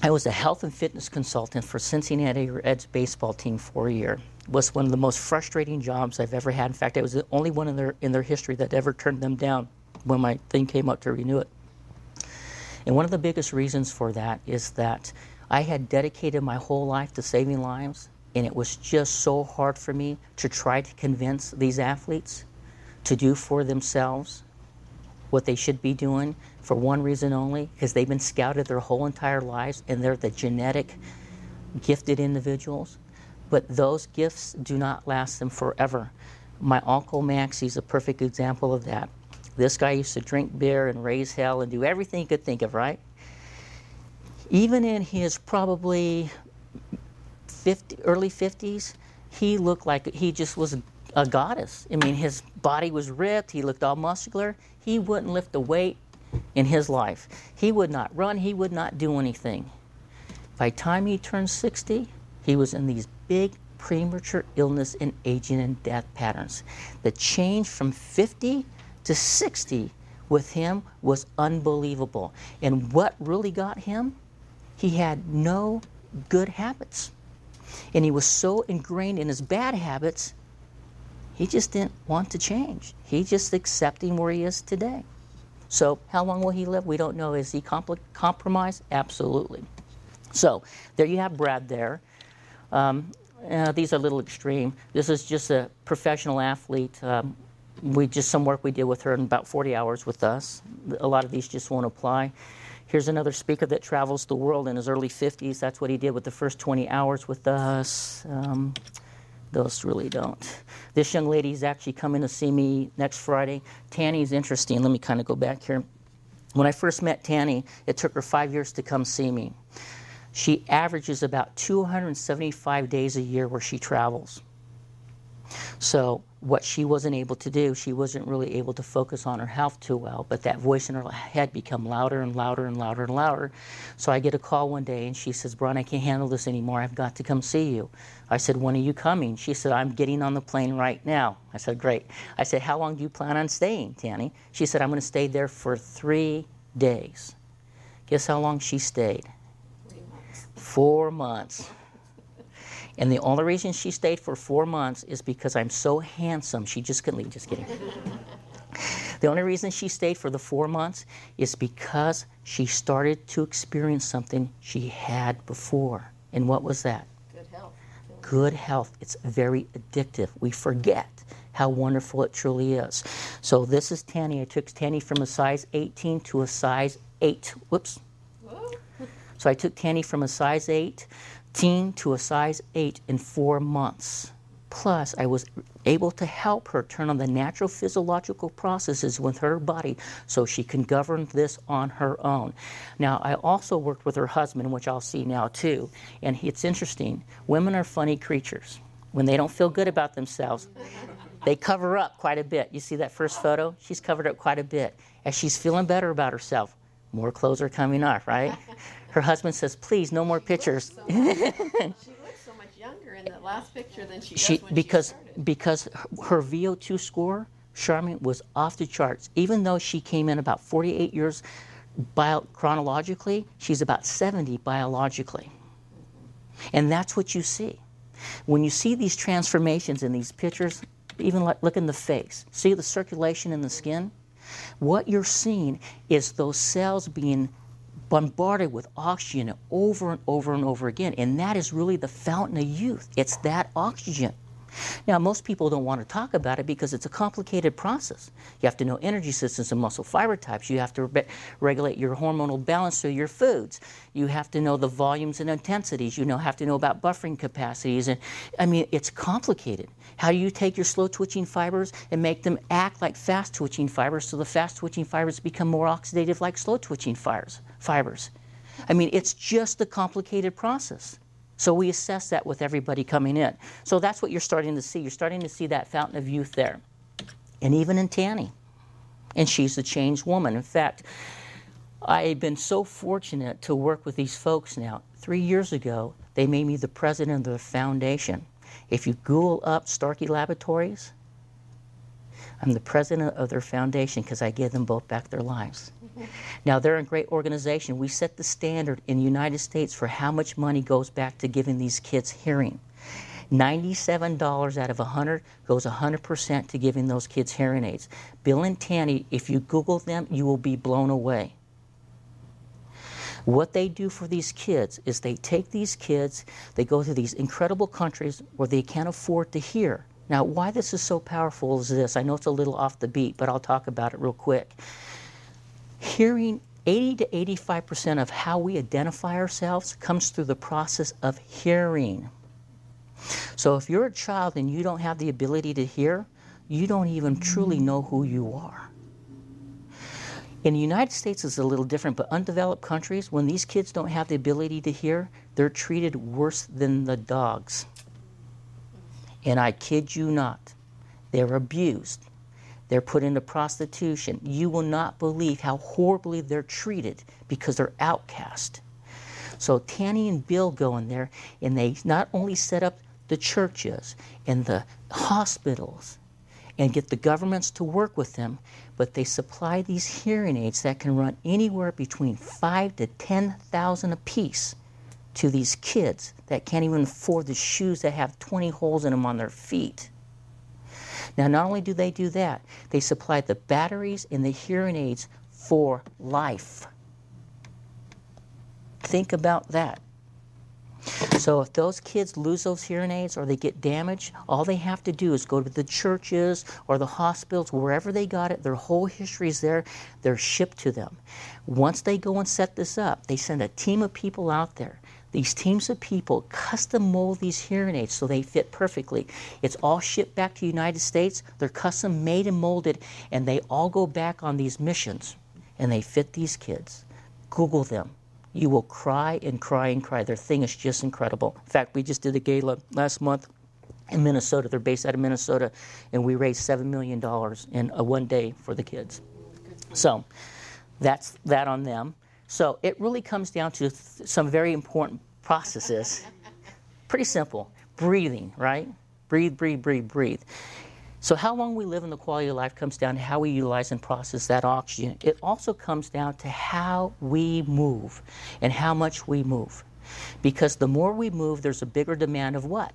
I was a health and fitness consultant for Cincinnati Reds baseball team for a year. It was one of the most frustrating jobs I've ever had. In fact, I was the only one in their history that ever turned them down when my thing came up to renew it. And one of the biggest reasons for that is that I had dedicated my whole life to saving lives, and it was just so hard for me to try to convince these athletes to do for themselves what they should be doing for one reason only, because they've been scouted their whole entire lives and they're the genetic gifted individuals. But those gifts do not last them forever. My Uncle Maxie's a perfect example of that. This guy used to drink beer and raise hell and do everything he could think of, right? Even in his probably early 50s, he looked like he just was a goddess. I mean, his body was ripped. He looked all muscular. He wouldn't lift a weight in his life. He would not run. He would not do anything. By the time he turned 60, he was in these big premature illness and aging and death patterns. The change from 50 to 60 with him was unbelievable. And what really got him? He had no good habits. And he was so ingrained in his bad habits, he just didn't want to change. He's just accepting where he is today. So how long will he live? We don't know. Is he compromised? Absolutely. So there you have Brad there. These are a little extreme. This is just a professional athlete. Some work we did with her in about 40 hours with us. A lot of these just won't apply. Here's another speaker that travels the world in his early 50s. That's what he did with the first 20 hours with us. Those really don't. This young lady is actually coming to see me next Friday. Tanny's interesting. Let me kind of go back here. When I first met Tanny, it took her 5 years to come see me. She averages about 275 days a year where she travels. So what she wasn't able to do, she wasn't really able to focus on her health too well, but that voice in her head become louder and louder and louder and louder. So I get a call one day and she says, Brian, I can't handle this anymore. I've got to come see you. I said, when are you coming? She said, I'm getting on the plane right now. I said, great. I said, how long do you plan on staying, Tanny? She said, I'm going to stay there for 3 days. Guess how long she stayed? 3 months. 4 months. And the only reason she stayed for 4 months is because I'm so handsome. She just couldn't leave. Just kidding. The only reason she stayed for the 4 months is because she started to experience something she had before. And what was that? Good health. Good health. It's very addictive. We forget how wonderful it truly is. So this is Tanny. I took Tanny from a size 18 to a size 8. Whoops. Whoa. So I took Tanny from a size 18 to a size 8 in 4 months. Plus, I was able to help her turn on the natural physiological processes with her body so she can govern this on her own. Now, I also worked with her husband, which I'll see now too. And it's interesting. Women are funny creatures. When they don't feel good about themselves, they cover up quite a bit. You see that first photo? She's covered up quite a bit. As she's feeling better about herself, more clothes are coming off, right? Her husband says, please, no more pictures. She looks so much younger in the last picture than she does when she started. Because her VO2 score, Sharmyn, was off the charts. Even though she came in about 48 years chronologically, she's about 70 biologically. And that's what you see. When you see these transformations in these pictures, even look in the face, see the circulation in the skin? What you're seeing is those cells being bombarded with oxygen over and over and over again. And that is really the fountain of youth. It's that oxygen. Now, most people don't want to talk about it because it's a complicated process. You have to know energy systems and muscle fiber types. You have to regulate your hormonal balance through your foods. You have to know the volumes and intensities. You have to know about buffering capacities. And I mean, it's complicated. How do you take your slow-twitching fibers and make them act like fast-twitching fibers so the fast-twitching fibers become more oxidative like slow-twitching fibers? I mean, it's just a complicated process. So we assess that with everybody coming in. So that's what you're starting to see. You're starting to see that fountain of youth there. And even in Tanny. And she's a changed woman. In fact, I've been so fortunate to work with these folks now. 3 years ago, they made me the president of the foundation. If you Google up Starkey Laboratories, I'm the president of their foundation because I gave them both back their lives. Now, they're a great organization. We set the standard in the United States for how much money goes back to giving these kids hearing. $97 out of 100 goes 100% to giving those kids hearing aids. Bill and Tanny, if you Google them, you will be blown away. What they do for these kids is they take these kids, they go to these incredible countries where they can't afford to hear. Now, why this is so powerful is this. I know it's a little off the beat, but I'll talk about it real quick. Hearing, 80 to 85% of how we identify ourselves comes through the process of hearing. So if you're a child and you don't have the ability to hear, you don't even truly know who you are. In the United States, it's a little different, but undeveloped countries, when these kids don't have the ability to hear, they're treated worse than the dogs. And I kid you not, they're abused. They're put into prostitution. You will not believe how horribly they're treated because they're outcast. So Tanny and Bill go in there, and they not only set up the churches and the hospitals and get the governments to work with them, but they supply these hearing aids that can run anywhere between $5,000 to $10,000 a piece to these kids that can't even afford the shoes that have 20 holes in them on their feet. Now, not only do they do that, they supply the batteries and the hearing aids for life. Think about that. So if those kids lose those hearing aids or they get damaged, all they have to do is go to the churches or the hospitals, wherever they got it, their whole history is there, they're shipped to them. Once they go and set this up, they send a team of people out there. These teams of people custom mold these hearing aids so they fit perfectly. It's all shipped back to the United States. They're custom made and molded, and they all go back on these missions, and they fit these kids. Google them. You will cry and cry and cry. Their thing is just incredible. In fact, we just did a gala last month in Minnesota. They're based out of Minnesota, and we raised $7 million in one day for the kids. So that's that on them. So it really comes down to some very important processes. Pretty simple. Breathing, right? Breathe, breathe, breathe, breathe. So how long we live in the quality of life comes down to how we utilize and process that oxygen. It also comes down to how we move and how much we move. Because the more we move, there's a bigger demand of what?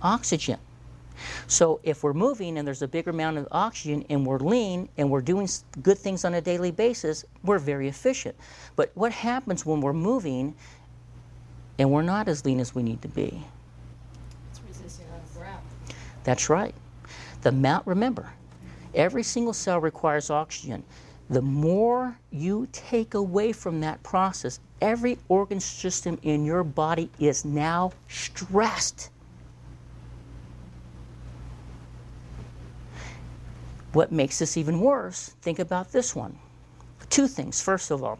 Oxygen. So if we're moving and there's a bigger amount of oxygen and we're lean and we're doing good things on a daily basis, we're very efficient. But what happens when we're moving and we're not as lean as we need to be? It's resisting out of breath. That's right. Remember, every single cell requires oxygen. The more you take away from that process, every organ system in your body is now stressed. What makes this even worse, think about this one. Two things. First of all,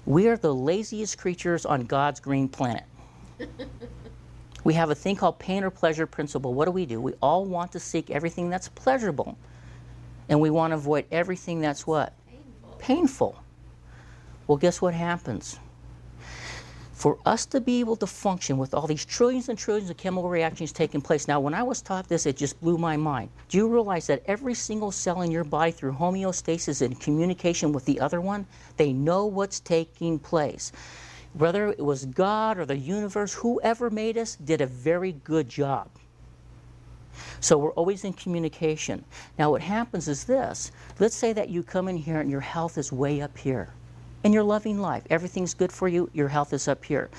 we are the laziest creatures on God's green planet. We have a thing called pain or pleasure principle. What do? We all want to seek everything that's pleasurable. And we want to avoid everything that's what? Painful. Well, guess what happens? For us to be able to function with all these trillions and trillions of chemical reactions taking place. Now, when I was taught this, it just blew my mind. Do you realize that every single cell in your body, through homeostasis and communication with the other one, they know what's taking place? Whether it was God or the universe, whoever made us did a very good job. So we're always in communication. Now, what happens is this. Let's say that you come in here and your health is way up here. In your loving life, everything's good for you, your health is up here.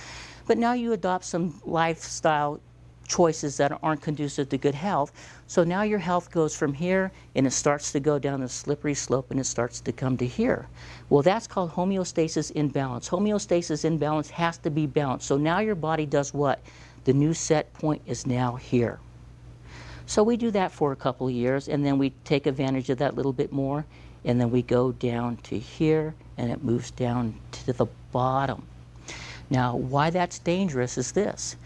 But now you adopt some lifestyle choices that aren't conducive to good health, so now your health goes from here and it starts to go down a slippery slope and it starts to come to here. Well, that's called homeostasis imbalance. Homeostasis imbalance has to be balanced. So now your body does what? The new set point is now here. So we do that for a couple of years, and then we take advantage of that a little bit more, and then we go down to here, and it moves down to the bottom. Now, why that's dangerous is this.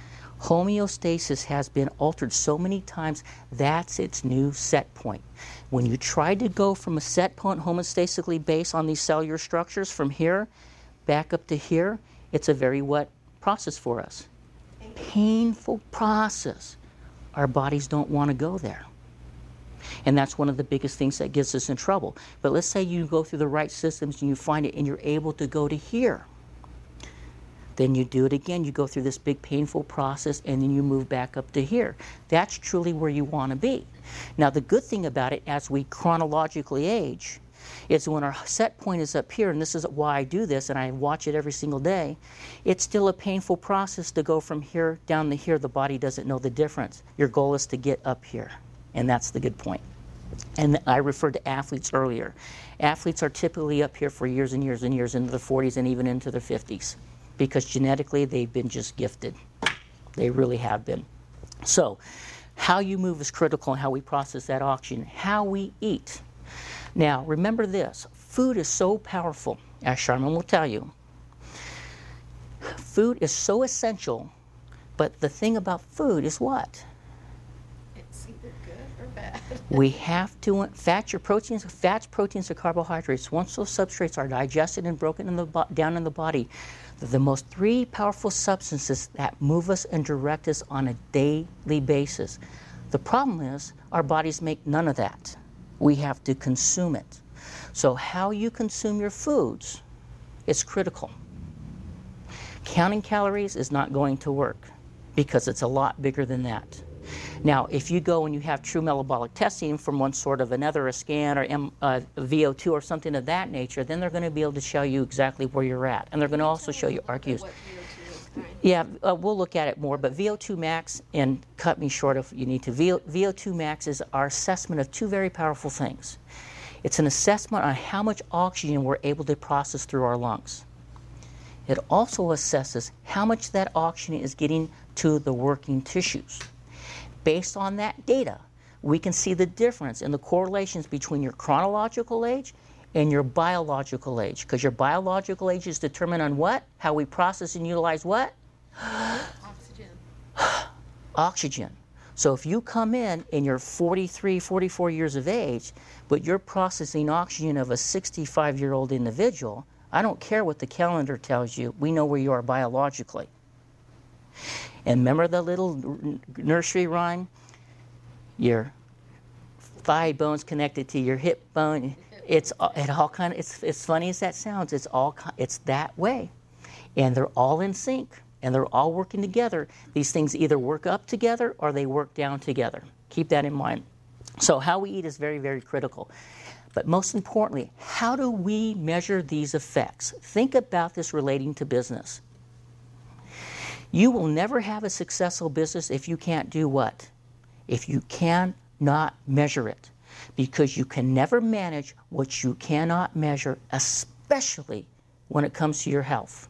Homeostasis has been altered so many times, that's its new set point. When you try to go from a set point homeostasically based on these cellular structures from here back up to here, it's a very what process for us? Painful process. Our bodies don't want to go there. And that's one of the biggest things that gets us in trouble. But let's say you go through the right systems and you find it and you're able to go to here. Then you do it again. You go through this big painful process and then you move back up to here. That's truly where you want to be. Now, the good thing about it, as we chronologically age, is when our set point is up here, and this is why I do this and I watch it every single day, it's still a painful process to go from here down to here. The body doesn't know the difference. Your goal is to get up here. And that's the good point. And I referred to athletes earlier. Athletes are typically up here for years and years and years into their 40s and even into their 50s because genetically they've been just gifted. They really have been. So how you move is critical, and how we process that oxygen, how we eat. Now, remember this. Food is so powerful, as Sharmyn will tell you. Food is so essential, but the thing about food is what? We have to, fats, proteins, or carbohydrates, once those substrates are digested and broken down in the body, they're the most three powerful substances that move us and direct us on a daily basis. The problem is our bodies make none of that. We have to consume it. So how you consume your foods is critical. Counting calories is not going to work because it's a lot bigger than that. Now, if you go and you have true metabolic testing from one sort of another, a scan or VO2 or something of that nature, then they're going to be able to show you exactly where you're at. And they're going to also show you RQs. Yeah, we'll look at it more, but VO2 max, and cut me short if you need to, VO2 max is our assessment of two very powerful things. It's an assessment on how much oxygen we're able to process through our lungs. It also assesses how much that oxygen is getting to the working tissues. Based on that data, we can see the difference in the correlations between your chronological age and your biological age. Because your biological age is determined on what? How we process and utilize what? Oxygen. Oxygen. So if you come in and you're 43, 44 years of age, but you're processing oxygen of a 65-year-old individual, I don't care what the calendar tells you, we know where you are biologically. And remember the little nursery rhyme? Your thigh bone's connected to your hip bone. It's funny as that sounds. It's that way, and they're all in sync, and they're all working together. These things either work up together or they work down together. Keep that in mind. So how we eat is very, very critical. But most importantly, how do we measure these effects? Think about this relating to business. You will never have a successful business if you can't do what? If you can not measure it, because you can never manage what you cannot measure, especially when it comes to your health.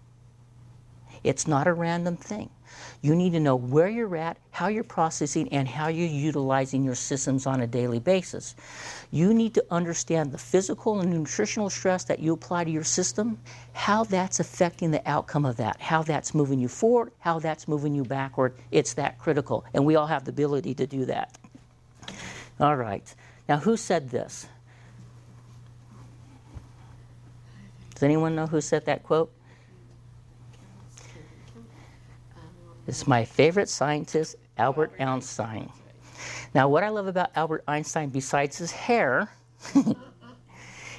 It's not a random thing. You need to know where you're at, how you're processing, and how you're utilizing your systems on a daily basis. You need to understand the physical and nutritional stress that you apply to your system, how that's affecting the outcome of that, how that's moving you forward, how that's moving you backward. It's that critical, and we all have the ability to do that. All right. Now, who said this? Does anyone know who said that quote? It's my favorite scientist, Albert Einstein. Now, what I love about Albert Einstein, besides his hair,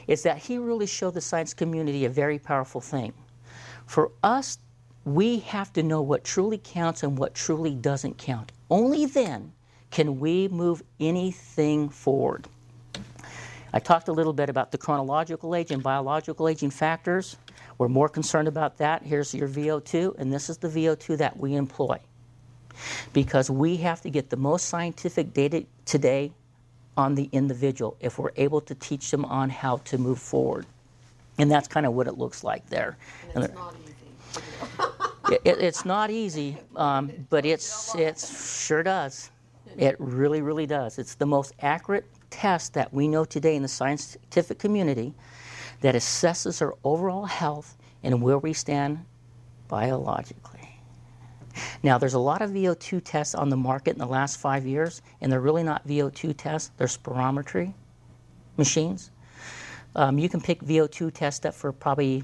is that he really showed the science community a very powerful thing. For us, we have to know what truly counts and what truly doesn't count. Only then can we move anything forward. I talked a little bit about the chronological age and biological aging factors. We're more concerned about that. Here's your VO2, and this is the VO2 that we employ. Because we have to get the most scientific data today on the individual if we're able to teach them on how to move forward. And that's kind of what it looks like there. And it's not easy. It's not easy, but it sure does. It really, really does. It's the most accurate test that we know today in the scientific community that assesses our overall health and where we stand biologically. Now, there's a lot of VO2 tests on the market in the last 5 years, and they're really not VO2 tests. They're spirometry machines. You can pick VO2 tests up for probably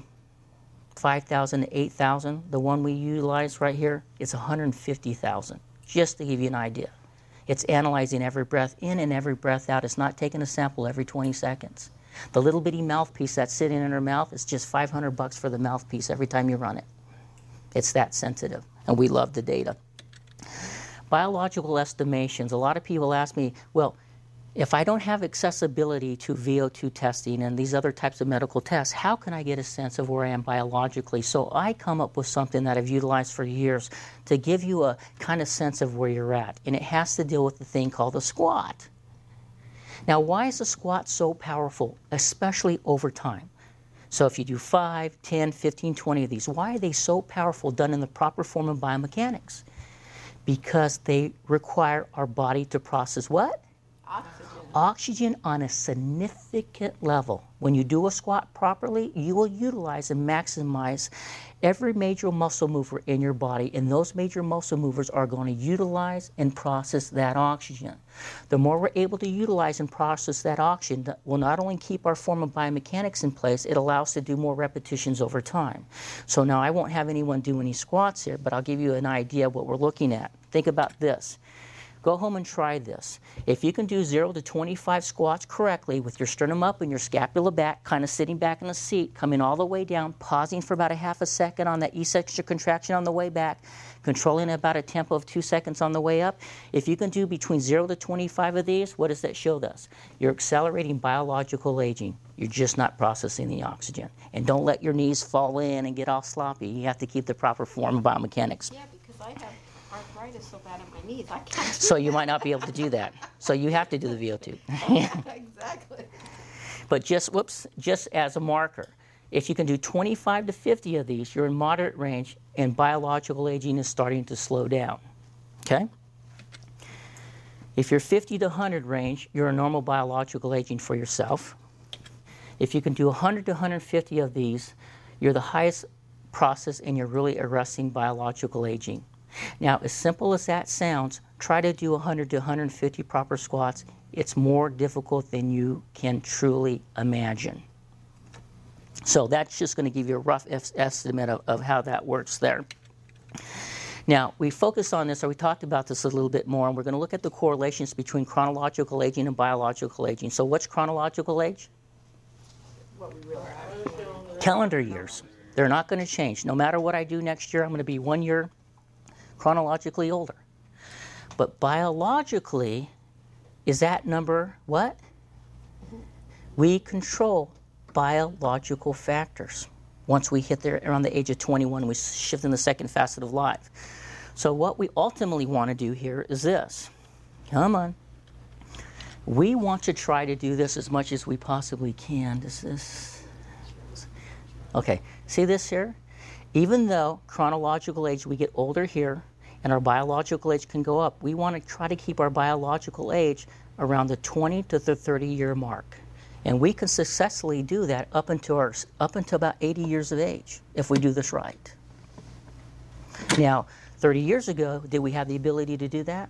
$5,000 to $8,000. The one we utilize right here is $150,000, just to give you an idea. It's analyzing every breath in and every breath out. It's not taking a sample every 20 seconds. The little bitty mouthpiece that's sitting in her mouth is just $500 for the mouthpiece every time you run it. It's that sensitive, and we love the data. Biological estimations. A lot of people ask me, well, if I don't have accessibility to VO2 testing and these other types of medical tests, how can I get a sense of where I am biologically? So I come up with something that I've utilized for years to give you a kind of sense of where you're at. And it has to deal with the thing called the squat. Now, why is the squat so powerful, especially over time? So if you do 5, 10, 15, 20 of these, why are they so powerful done in the proper form of biomechanics? Because they require our body to process what? Oxygen on a significant level. When you do a squat properly, you will utilize and maximize every major muscle mover in your body, and those major muscle movers are going to utilize and process that oxygen. The more we're able to utilize and process that oxygen, that will not only keep our form of biomechanics in place, it allows us to do more repetitions over time. So now I won't have anyone do any squats here, but I'll give you an idea of what we're looking at. Think about this. Go home and try this. If you can do 0 to 25 squats correctly with your sternum up and your scapula back, kind of sitting back in the seat, coming all the way down, pausing for about a half a second on that eccentric contraction on the way back, controlling about a tempo of 2 seconds on the way up. If you can do between 0 to 25 of these, what does that show us? You're accelerating biological aging. You're just not processing the oxygen. And don't let your knees fall in and get all sloppy. You have to keep the proper form of biomechanics. Yeah, because I have arthritis so bad in my knees, I can't. So you might not be able to do that. So you have to do the VO2. Exactly. But just as a marker, if you can do 25 to 50 of these, you're in moderate range, and biological aging is starting to slow down. Okay? If you're 50 to 100 range, you're a normal biological aging for yourself. If you can do 100 to 150 of these, you're the highest process, and you're really arresting biological aging. Now, as simple as that sounds, try to do 100 to 150 proper squats. It's more difficult than you can truly imagine. So that's just going to give you a rough estimate of how that works there. Now, we focused on this, or we talked about this a little bit more, and we're going to look at the correlations between chronological aging and biological aging. So what's chronological age? What we really are. Calendar years. They're not going to change. No matter what I do next year, I'm going to be 1 year chronologically older. But biologically, is that number what? We control biological factors. Once we hit there around the age of 21, we shift in the second facet of life. So what we ultimately want to do here is this. Come on. We want to try to do this as much as we possibly can. Okay, see this here? Even though chronological age, we get older here, and our biological age can go up, we want to try to keep our biological age around the 20 to the 30-year mark. And we can successfully do that up until about 80 years of age, if we do this right. Now, 30 years ago, did we have the ability to do that?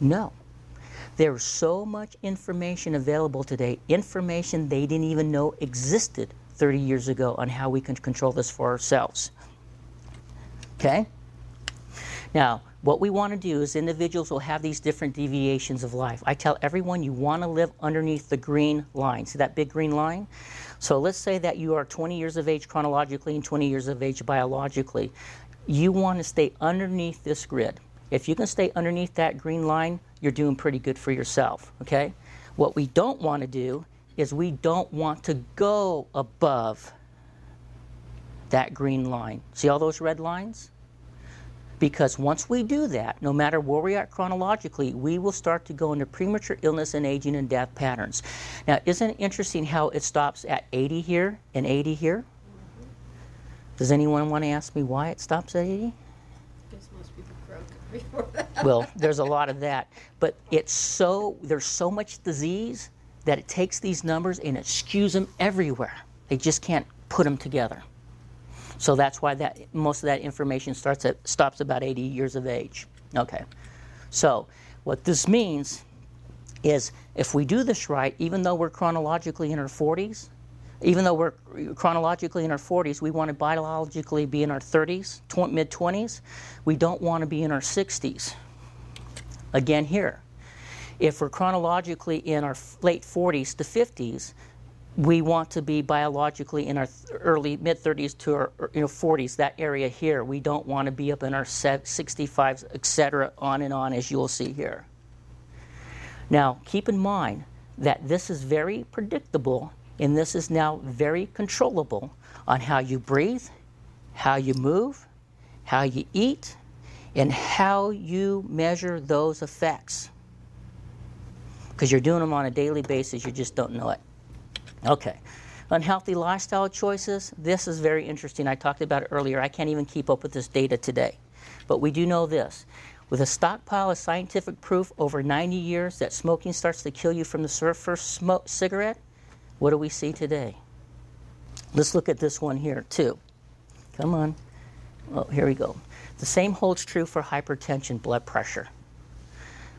No. There's so much information available today, information they didn't even know existed 30 years ago on how we can control this for ourselves. Okay? Now, what we want to do is individuals will have these different deviations of life. I tell everyone you want to live underneath the green line. See that big green line? So let's say that you are 20 years of age chronologically and 20 years of age biologically. You want to stay underneath this grid. If you can stay underneath that green line, you're doing pretty good for yourself, okay? What we don't want to do is we don't want to go above that green line. See all those red lines? Because once we do that, no matter where we are chronologically, we will start to go into premature illness and aging and death patterns. Now, isn't it interesting how it stops at 80 here and 80 here? Does anyone want to ask me why it stops at 80? Because most people croak before that. Well, there's a lot of that. But there's so much disease that it takes these numbers and it skews them everywhere. They just can't put them together. So that's why most of that information stops about 80 years of age. Okay. So what this means is if we do this right, even though we're chronologically in our 40s, we want to biologically be in our 30s, mid-20s. We don't want to be in our 60s. Again here, if we're chronologically in our late 40s to 50s, we want to be biologically in our early mid-30s to our 40s, that area here. We don't want to be up in our 65s, etc., on and on, as you'll see here. Now, keep in mind that this is very predictable, and this is now very controllable on how you breathe, how you move, how you eat, and how you measure those effects. Because you're doing them on a daily basis, you just don't know it. Okay. Unhealthy lifestyle choices. This is very interesting. I talked about it earlier. I can't even keep up with this data today. But we do know this. With a stockpile of scientific proof over 90 years that smoking starts to kill you from the first cigarette, what do we see today? Let's look at this one here, too. Come on. Oh, here we go. The same holds true for hypertension, blood pressure.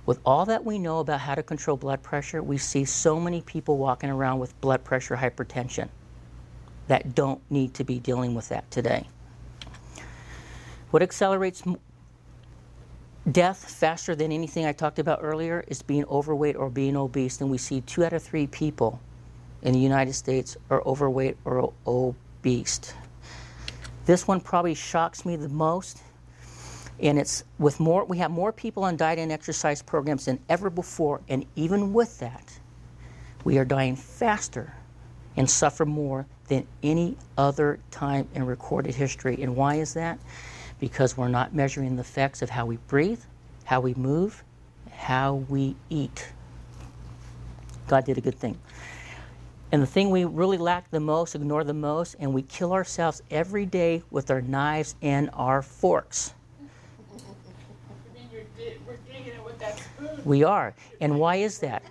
With all that we know about how to control blood pressure, we see so many people walking around with blood pressure hypertension that don't need to be dealing with that today. What accelerates death faster than anything I talked about earlier is being overweight or being obese. And we see 2 out of 3 people in the United States are overweight or obese. This one probably shocks me the most. And it's we have more people on diet and exercise programs than ever before, and even with that, we are dying faster and suffer more than any other time in recorded history. And why is that? Because we're not measuring the effects of how we breathe, how we move, how we eat. God did a good thing. And the thing we really lack the most, ignore the most, and we kill ourselves every day with our knives and our forks. We're digging it with that spoon. We are. And why is that?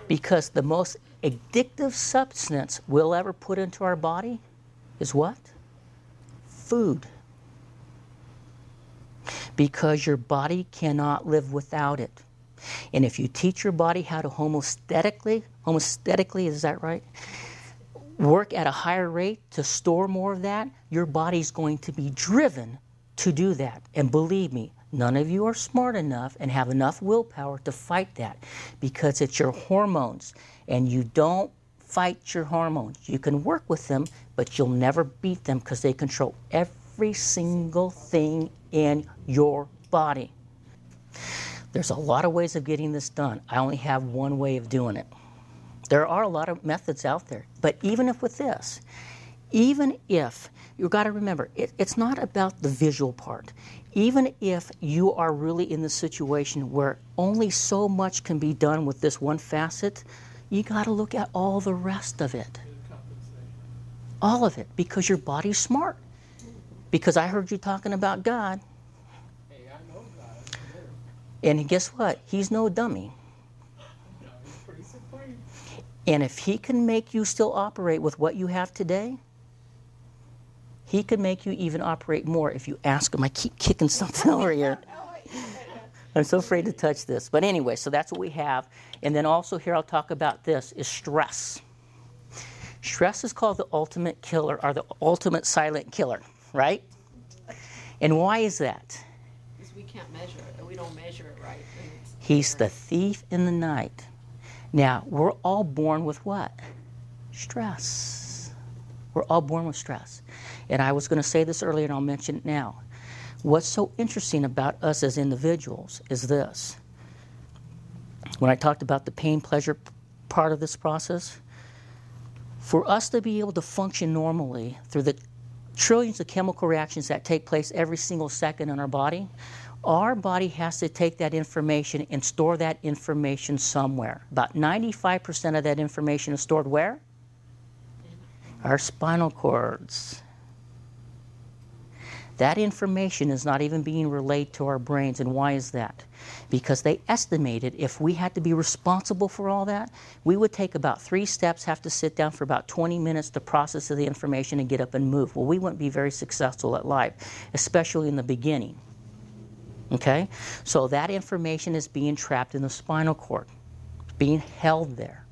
Because the most addictive substance we'll ever put into our body is what? Food. Because your body cannot live without it. And if you teach your body how to homeostatically, is that right? Work at a higher rate to store more of that, your body's going to be driven to do that. And believe me, none of you are smart enough and have enough willpower to fight that, because it's your hormones, and you don't fight your hormones. You can work with them, but you'll never beat them because they control every single thing in your body. There's a lot of ways of getting this done. I only have one way of doing it. There are a lot of methods out there, but even if with this, even if, you've got to remember, it's not about the visual part. even if you are really in the situation where only so much can be done with this one facet, you got to look at all the rest of it. All of it, because your body's smart. Because I heard you talking about God. Hey, I know God. And guess what? He's no dummy. No, he's pretty supreme. And if he can make you still operate with what you have today, he could make you even operate more if you ask him. I keep kicking something over here. I'm so afraid to touch this. But anyway, so that's what we have. And then also here I'll talk about this is stress. Stress is called the ultimate killer, or the ultimate silent killer, right? And why is that? Because we can't measure it. We don't measure it right. He's the thief in the night. Now, we're all born with what? Stress. We're all born with stress. And I was going to say this earlier, and I'll mention it now. What's so interesting about us as individuals is this. When I talked about the pain-pleasure part of this process, for us to be able to function normally through the trillions of chemical reactions that take place every single second in our body has to take that information and store that information somewhere. About 95% of that information is stored where? Our spinal cords. That information is not even being relayed to our brains. And why is that? Because they estimated if we had to be responsible for all that, we would take about 3 steps, have to sit down for about 20 minutes to process the information and get up and move. Well, we wouldn't be very successful at life, especially in the beginning. Okay? So that information is being trapped in the spinal cord, being held there,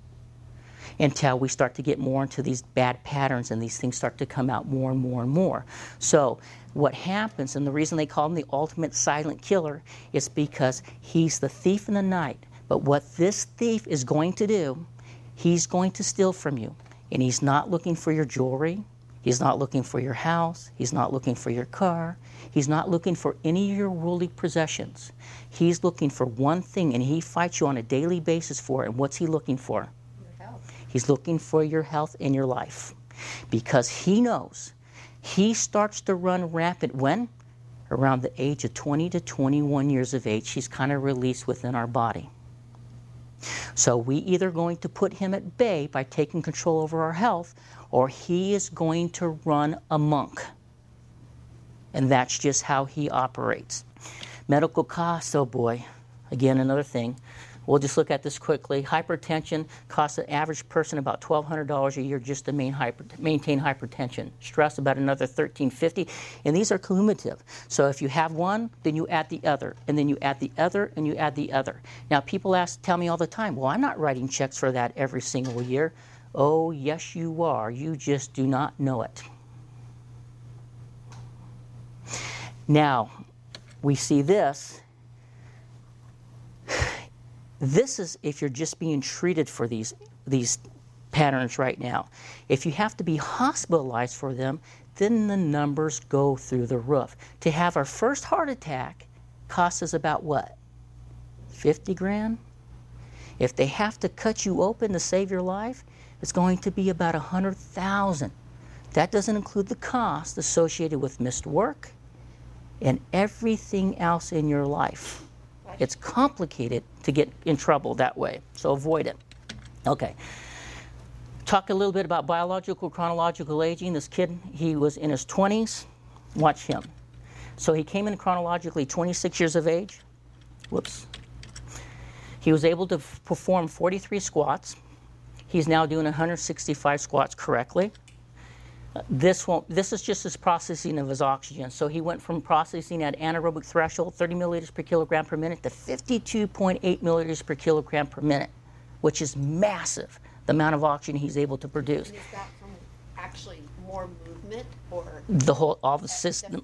until we start to get more into these bad patterns and these things start to come out more and more and more. So what happens, and the reason they call him the ultimate silent killer, is because he's the thief in the night. But what this thief is going to do, he's going to steal from you. And he's not looking for your jewelry. He's not looking for your house. He's not looking for your car. He's not looking for any of your worldly possessions. He's looking for one thing, and he fights you on a daily basis for it. And what's he looking for? He's looking for your health and your life. Because he knows he starts to run rampant when? Around the age of 20 to 21 years of age, he's kind of released within our body. So we either going to put him at bay by taking control over our health, or he is going to run amok. And that's just how he operates. Medical costs, oh boy, again, another thing. We'll just look at this quickly. Hypertension costs an average person about $1,200 a year just to maintain hypertension. Stress about another $1,350, and these are cumulative. So if you have one, then you add the other, and then you add the other, and you add the other. Now people tell me all the time, well, I'm not writing checks for that every single year. Oh, yes, you are. You just do not know it. Now, we see this. This is if you're just being treated for these patterns right now. If you have to be hospitalized for them, then the numbers go through the roof. To have our first heart attack costs us about what? 50 grand? If they have to cut you open to save your life, it's going to be about 100,000. That doesn't include the cost associated with missed work and everything else in your life. It's complicated to get in trouble that way, so avoid it. Okay. Talk a little bit about biological chronological aging. This kid, he was in his 20s. Watch him. So he came in chronologically 26 years of age. Whoops. He was able to perform 43 squats. He's now doing 165 squats correctly. This is just his processing of his oxygen. So he went from processing at anaerobic threshold, 30 milliliters per kilogram per minute, to 52.8 milliliters per kilogram per minute, which is massive, the amount of oxygen he's able to produce. And is that from actually more movement, or all the system,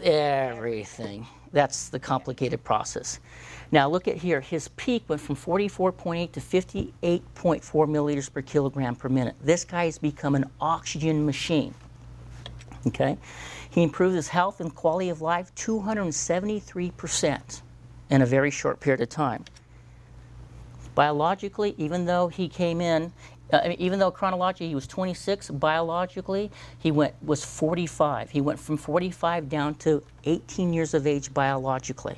everything. That's the complicated process. Now look at here. His peak went from 44.8 to 58.4 milliliters per kilogram per minute. This guy has become an oxygen machine. Okay? He improved his health and quality of life 273% in a very short period of time. Biologically, even though he came in I mean, even though chronologically he was 26, biologically was 45. He went from 45 down to 18 years of age biologically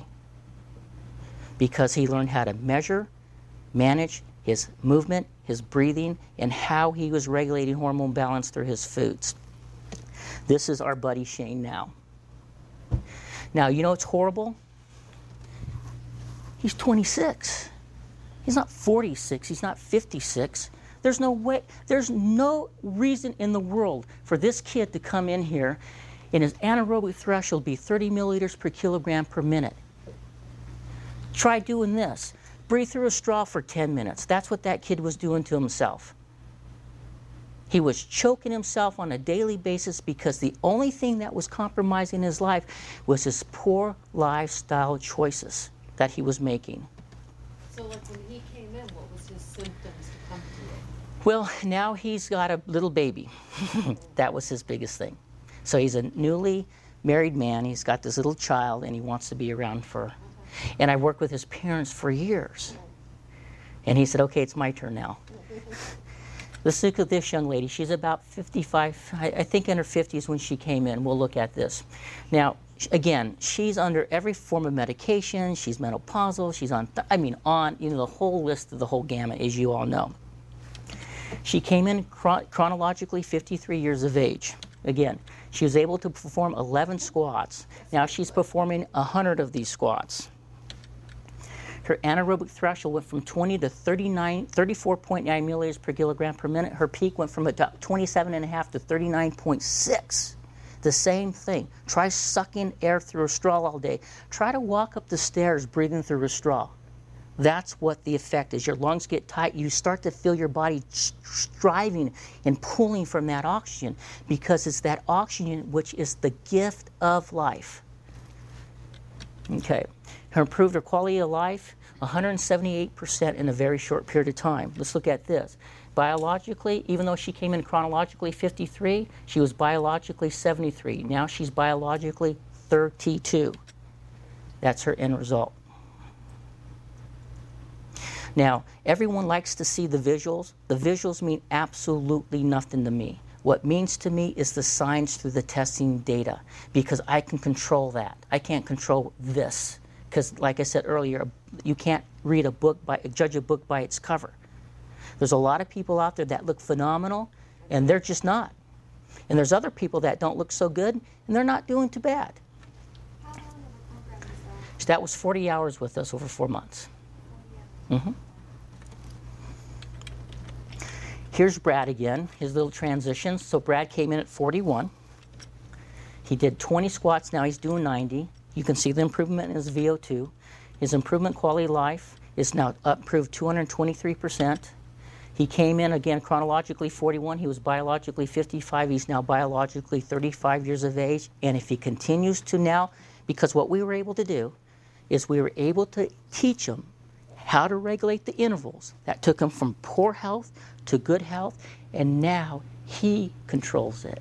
because he learned how to measure, manage his movement, his breathing, and how he was regulating hormone balance through his foods. This is our buddy Shane now. Now, you know what's horrible? He's 26. He's not 46. He's not 56. There's no way, there's no reason in the world for this kid to come in here and his anaerobic threshold be 30 milliliters per kilogram per minute. Try doing this. Breathe through a straw for 10 minutes. That's what that kid was doing to himself. He was choking himself on a daily basis because the only thing that was compromising his life was his poor lifestyle choices that he was making. So like when he came in, what was his symptoms to come to it? Well, now he's got a little baby. That was his biggest thing. So he's a newly married man. He's got this little child, and he wants to be around for her. And I worked with his parents for years. And he said, okay, it's my turn now. Let's look at this young lady. She's about 55, I think in her 50s when she came in. We'll look at this. Now, again, she's under every form of medication. She's menopausal. She's on, the whole list of the whole gamut, as you all know. She came in chronologically 53 years of age. Again, she was able to perform 11 squats. Now she's performing 100 of these squats. Her anaerobic threshold went from 20 to 34.9 milliliters per kilogram per minute. Her peak went from about 27.5 to 39.6. The same thing. Try sucking air through a straw all day. Try to walk up the stairs breathing through a straw. That's what the effect is. Your lungs get tight. You start to feel your body striving and pulling from that oxygen because it's that oxygen which is the gift of life. Okay. Her improved her quality of life 178% in a very short period of time. Let's look at this. Biologically, even though she came in chronologically 53, she was biologically 73. Now she's biologically 32. That's her end result. Now, everyone likes to see the visuals. The visuals mean absolutely nothing to me. What means to me is the science through the testing data, because I can control that. I can't control this, because like I said earlier, you can't read a book judge a book by its cover. There's a lot of people out there that look phenomenal, and they're just not. And there's other people that don't look so good, and they're not doing too bad. How long of a program is that? That was 40 hours with us over 4 months. Mm-hmm. Here's Brad again, his little transitions. So Brad came in at 41. He did 20 squats, now he's doing 90. You can see the improvement in his VO2. His improvement quality of life is now improved 223%. He came in again chronologically 41. He was biologically 55. He's now biologically 35 years of age. And if he continues to now, because what we were able to do is we were able to teach him how to regulate the intervals. That took him from poor health to good health, and now he controls it.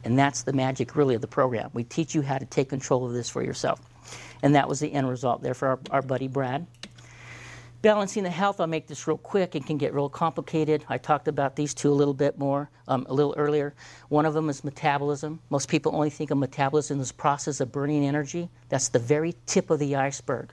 And that's the magic, really, of the program. We teach you how to take control of this for yourself. And that was the end result there for our buddy Brad. Balancing the health, I'll make this real quick. It can get real complicated. I talked about these two a little bit more, a little earlier. One of them is metabolism. Most people only think of metabolism as the process of burning energy. That's the very tip of the iceberg.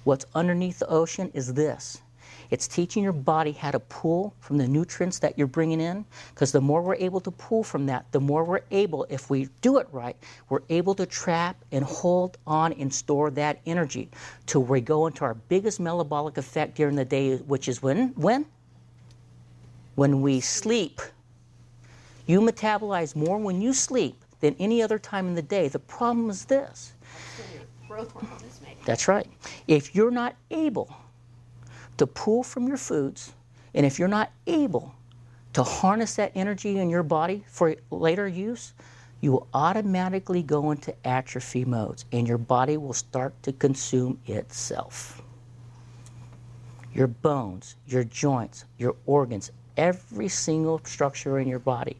What's underneath the ocean is this. It's teaching your body how to pull from the nutrients that you're bringing in, because the more we're able to pull from that, the more we're able, if we do it right, we're able to trap and hold on and store that energy till we go into our biggest metabolic effect during the day, which is when? When we sleep. You metabolize more when you sleep than any other time in the day. The problem is this. That's when your growth hormone is made. That's right. If you're not able to pull from your foods, and if you're not able to harness that energy in your body for later use, you will automatically go into atrophy modes, and your body will start to consume itself. Your bones, your joints, your organs, every single structure in your body.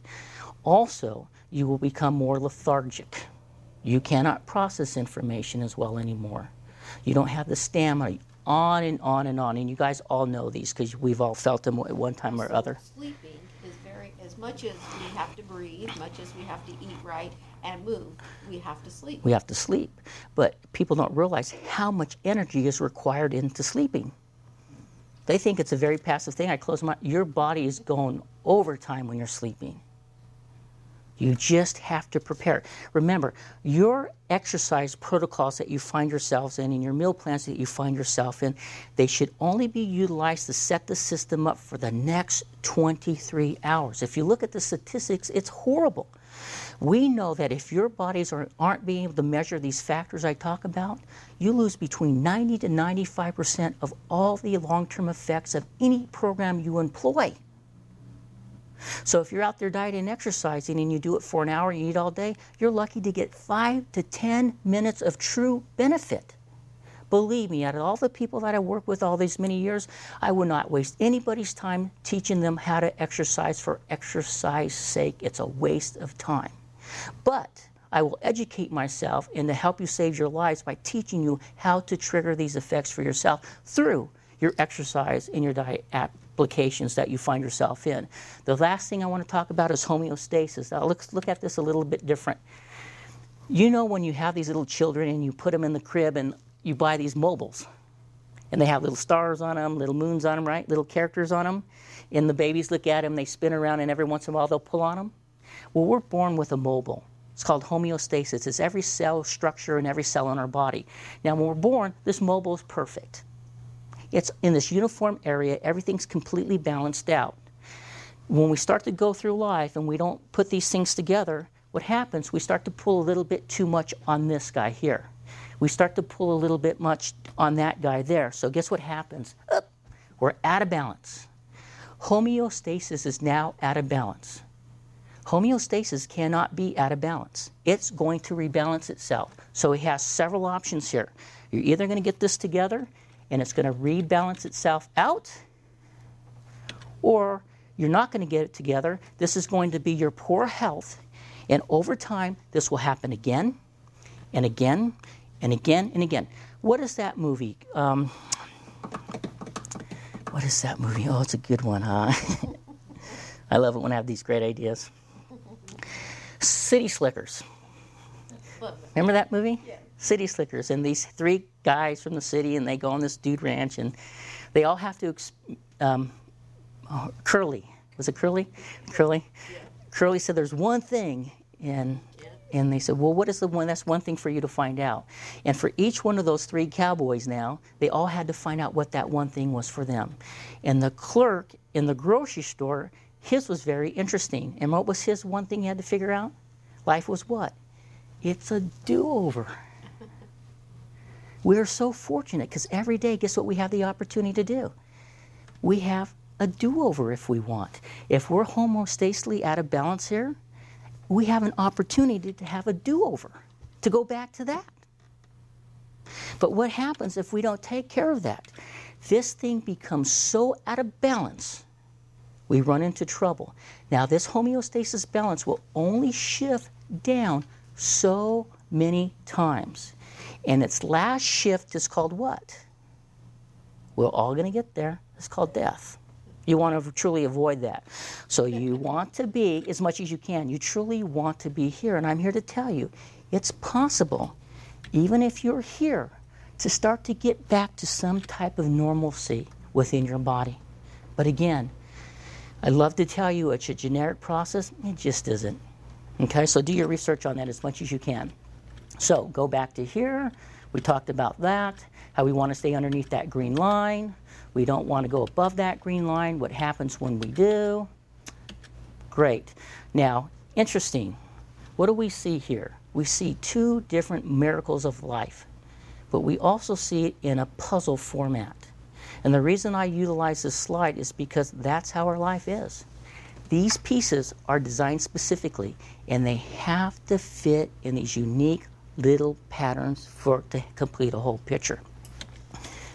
Also, you will become more lethargic. You cannot process information as well anymore. You don't have the stamina on and on and on. And you guys all know these because we've all felt them at one time or So other. sleeping is as much as we have to breathe, much as we have to eat right and move, we have to sleep. We have to sleep. But people don't realize how much energy is required into sleeping. They think it's a very passive thing. I close my eyes. Your body is going overtime when you're sleeping. You just have to prepare. Remember, your exercise protocols that you find yourselves in and your meal plans that you find yourself in, they should only be utilized to set the system up for the next 23 hours. If you look at the statistics, it's horrible. We know that if your bodies aren't being able to measure these factors I talk about, you lose between 90 to 95% of all the long-term effects of any program you employ. So if you're out there dieting and exercising and you do it for an hour and you eat all day, you're lucky to get 5 to 10 minutes of true benefit. Believe me, out of all the people that I work with all these many years, I will not waste anybody's time teaching them how to exercise for exercise's sake. It's a waste of time. But I will educate myself and to help you save your lives by teaching you how to trigger these effects for yourself through your exercise and your diet applications that you find yourself in. The last thing I want to talk about is homeostasis. Now let's look at this a little bit different. You know when you have these little children and you put them in the crib and you buy these mobiles and they have little stars on them, little moons on them, right? Little characters on them. And the babies look at them, they spin around, and every once in a while they'll pull on them. Well, we're born with a mobile. It's called homeostasis. It's every cell structure and every cell in our body. Now when we're born, this mobile is perfect. It's in this uniform area, everything's completely balanced out. When we start to go through life and we don't put these things together, what happens, we start to pull a little bit too much on this guy here. We start to pull a little bit much on that guy there. So guess what happens? We're out of balance. Homeostasis is now out of balance. Homeostasis cannot be out of balance. It's going to rebalance itself. So it has several options here. You're either going to get this together and it's going to rebalance itself out, or you're not going to get it together. This is going to be your poor health, and over time, this will happen again, and again, and again, and again. What is that movie? What is that movie? Oh, it's a good one, huh? I love it when I have these great ideas. City Slickers. Remember that movie? Yeah. City Slickers, and these 3 guys from the city, and they go on this dude ranch, and they all have to, Curly, was it Curly? Curly? Yeah. Curly said there's one thing, and they said, well, what is the one? That's one thing for you to find out. And for each one of those 3 cowboys now, they all had to find out what that one thing was for them. And the clerk in the grocery store, his was very interesting. And what was his one thing he had to figure out? Life was what? It's a do-over. We are so fortunate because every day, guess what we have the opportunity to do? We have a do-over if we want. If we're homeostatically out of balance here, we have an opportunity to have a do-over, to go back to that. But what happens if we don't take care of that? This thing becomes so out of balance, we run into trouble. Now, this homeostasis balance will only shift down so many times. And its last shift is called what? We're all going to get there. It's called death. You want to truly avoid that. So you want to be, as much as you can, you truly want to be here. And I'm here to tell you, it's possible, even if you're here, to start to get back to some type of normalcy within your body. But again, I love to tell you it's a generic process. It just isn't. Okay, so do your research on that as much as you can. So go back to here. We talked about that, how we want to stay underneath that green line. We don't want to go above that green line. What happens when we do? Great. Now, interesting. What do we see here? We see 2 different miracles of life, but we also see it in a puzzle format. And the reason I utilize this slide is because that's how our life is. These pieces are designed specifically, and they have to fit in these unique little patterns to complete a whole picture.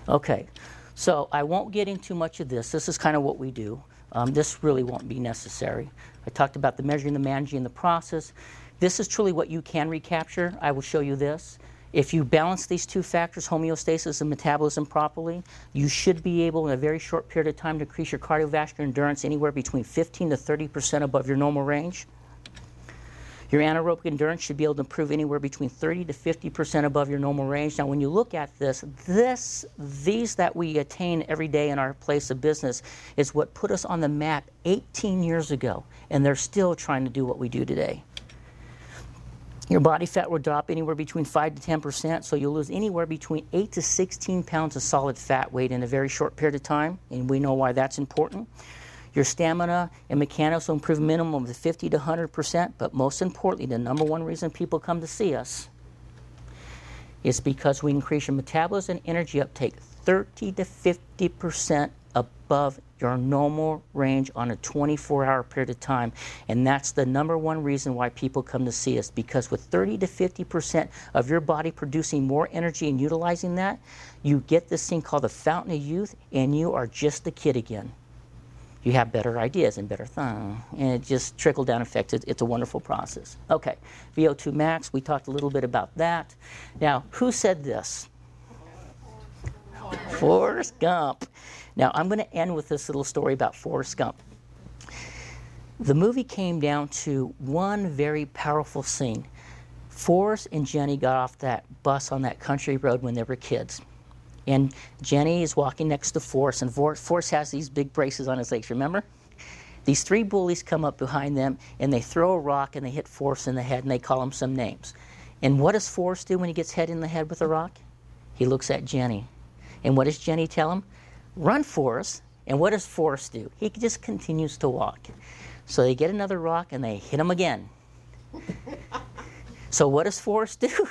Okay, so I won't get into much of this. This is kind of what we do. This really won't be necessary. I talked about the measuring, the managing, the process. This is truly what you can recapture. I will show you this. If you balance these two factors, homeostasis and metabolism properly, you should be able in a very short period of time to increase your cardiovascular endurance anywhere between 15 to 30% above your normal range. Your anaerobic endurance should be able to improve anywhere between 30 to 50% above your normal range. Now, when you look at these that we attain every day in our place of business is what put us on the map 18 years ago, and they're still trying to do what we do today. Your body fat will drop anywhere between 5 to 10%, so you'll lose anywhere between 8 to 16 pounds of solid fat weight in a very short period of time, and we know why that's important. Your stamina and mechanics will improve minimum of 50 to 100%, but most importantly, the number one reason people come to see us is because we increase your metabolism and energy uptake 30 to 50% above your normal range on a 24-hour period of time. And that's the number one reason why people come to see us, because with 30 to 50% of your body producing more energy and utilizing that, you get this thing called the fountain of youth, and you are just a kid again. You have better ideas and better things, and it just trickle-down effect. It's a wonderful process. Okay, VO2 max, we talked a little bit about that. Now, who said this? Forrest Gump. Now, I'm going to end with this little story about Forrest Gump. The movie came down to one very powerful scene. Forrest and Jenny got off that bus on that country road when they were kids. And Jenny is walking next to Forrest, and Forrest has these big braces on his legs, remember? These three bullies come up behind them, and they throw a rock, and they hit Forrest in the head, and they call him some names. And what does Forrest do when he gets hit in the head with a rock? He looks at Jenny. And what does Jenny tell him? Run, Forrest. And what does Forrest do? He just continues to walk. So they get another rock, and they hit him again. So what does Forrest do?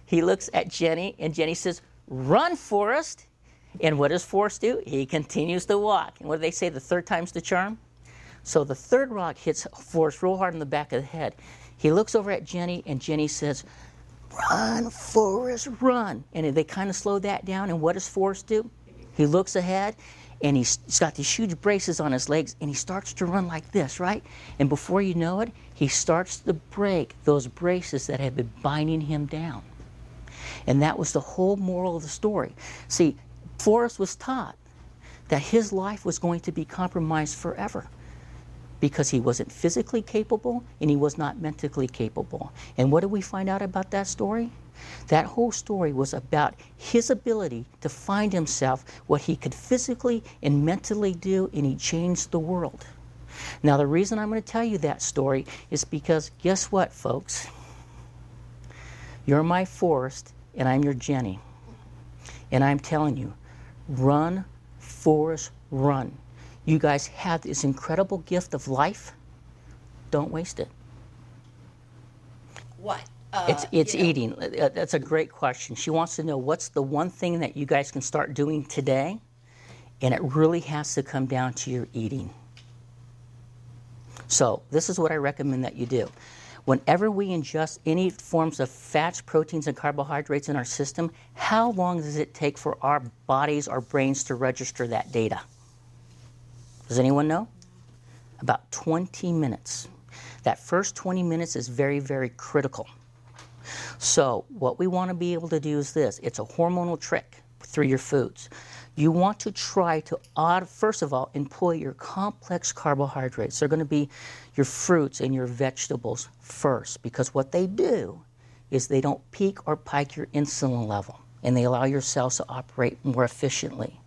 He looks at Jenny, and Jenny says, Run, Forrest. And what does Forrest do? He continues to walk. And what do they say? The third time's the charm? So the third rock hits Forrest real hard in the back of the head. He looks over at Jenny, and Jenny says, Run, Forrest, run. And they kind of slow that down. And what does Forrest do? He looks ahead, and he's got these huge braces on his legs, and he starts to run like this, right? And before you know it, he starts to break those braces that had been binding him down. And that was the whole moral of the story. See, Forrest was taught that his life was going to be compromised forever because he wasn't physically capable and he was not mentally capable. And what did we find out about that story? That whole story was about his ability to find himself, what he could physically and mentally do, and he changed the world. Now, the reason I'm going to tell you that story is because guess what, folks? You're my Forrest, and I'm your Jenny. And I'm telling you, run, Forrest, run. You guys have this incredible gift of life. Don't waste it. What? It's eating. That's a great question. She wants to know what's the one thing that you guys can start doing today, and it really has to come down to your eating. So this is what I recommend that you do. Whenever we ingest any forms of fats, proteins, and carbohydrates in our system, how long does it take for our bodies, our brains to register that data? Does anyone know? About 20 minutes. That first 20 minutes is very, very critical. So what we want to be able to do is this. It's a hormonal trick through your foods. You want to try to, first of all, employ your complex carbohydrates. They're going to be your fruits and your vegetables first, because what they do is they don't peak or spike your insulin level, and they allow your cells to operate more efficiently.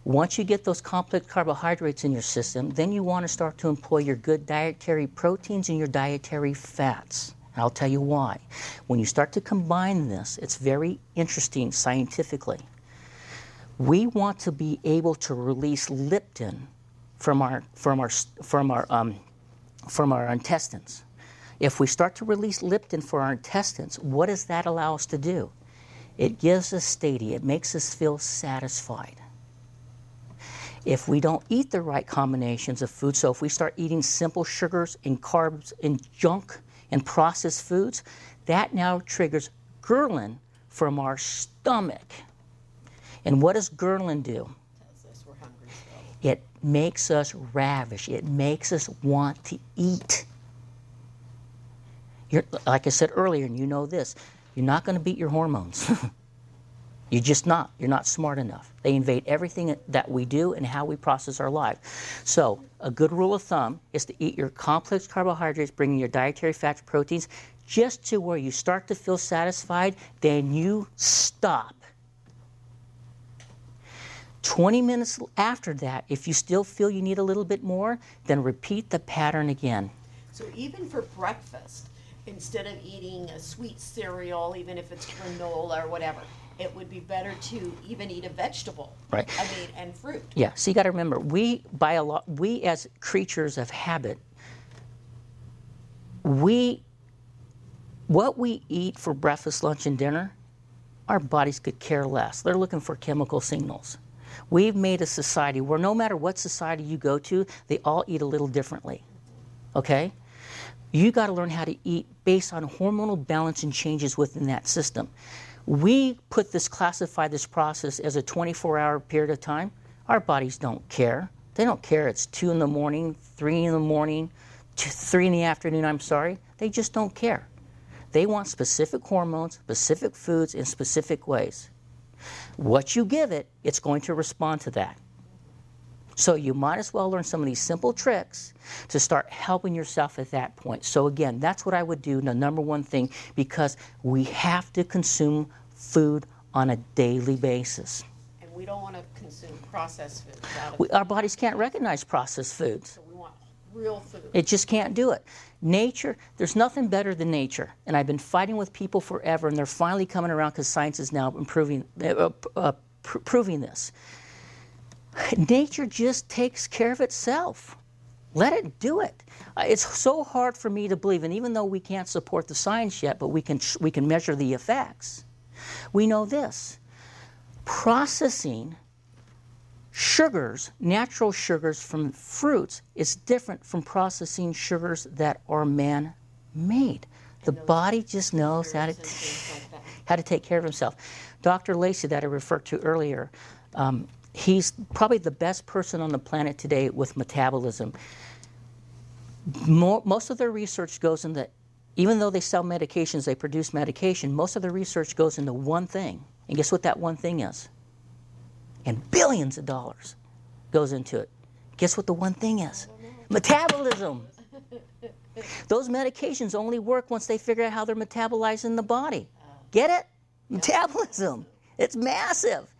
Once you get those complex carbohydrates in your system, then you want to start to employ your good dietary proteins and your dietary fats. And I'll tell you why. When you start to combine this, it's very interesting scientifically. We want to be able to release leptin from our intestines. If we start to release leptin for our intestines, what does that allow us to do? It gives us satiety. It makes us feel satisfied. If we don't eat the right combinations of food, so if we start eating simple sugars and carbs and junk and processed foods, that now triggers ghrelin from our stomach. And what does ghrelin do? Tells us we're hungry still. It makes us ravish. It makes us want to eat. Like I said earlier, and you know this, You're not going to beat your hormones. You're just not. You're not smart enough. They invade everything that we do and how we process our life. So a good rule of thumb is to eat your complex carbohydrates, bringing your dietary fats, proteins, just to where you start to feel satisfied, then you stop. 20 minutes after that, if you still feel you need a little bit more, then repeat the pattern again. So even for breakfast, instead of eating a sweet cereal, even if it's granola or whatever, it would be better to even eat a vegetable. Right. I mean, and fruit. Yeah. So you got to remember, we as creatures of habit, what we eat for breakfast, lunch, and dinner, our bodies could care less. They're looking for chemical signals. We've made a society where no matter what society you go to, they all eat a little differently. Okay? You got to learn how to eat based on hormonal balance and changes within that system. We classify this process as a 24-hour period of time. Our bodies don't care. They don't care it's 2 in the morning, 3 in the morning, 3 in the afternoon, I'm sorry. They just don't care. They want specific hormones, specific foods, in specific ways. What you give it, it's going to respond to that. So you might as well learn some of these simple tricks to start helping yourself at that point. So again, that's what I would do, the number one thing, because we have to consume food on a daily basis. And we don't want to consume processed foods. Our bodies can't recognize processed foods. So we want real food. It just can't do it. Nature, there's nothing better than nature. And I've been fighting with people forever, and they're finally coming around because science is now proving this. Nature just takes care of itself. Let it do it. It's so hard for me to believe, and even though we can't support the science yet, but we can measure the effects. We know this. Processing sugars, natural sugars from fruits, is different from processing sugars that are man-made. The body just knows how to take care of himself. Dr. Lacey, that I referred to earlier, he's probably the best person on the planet today with metabolism. Most of their research goes into, even though they sell medications, they produce medication, most of their research goes into one thing. And guess what that one thing is? And billions of dollars goes into it. Guess what the one thing is? Metabolism. Those medications only work once they figure out how they're metabolized in the body. Get it? Metabolism. It's massive.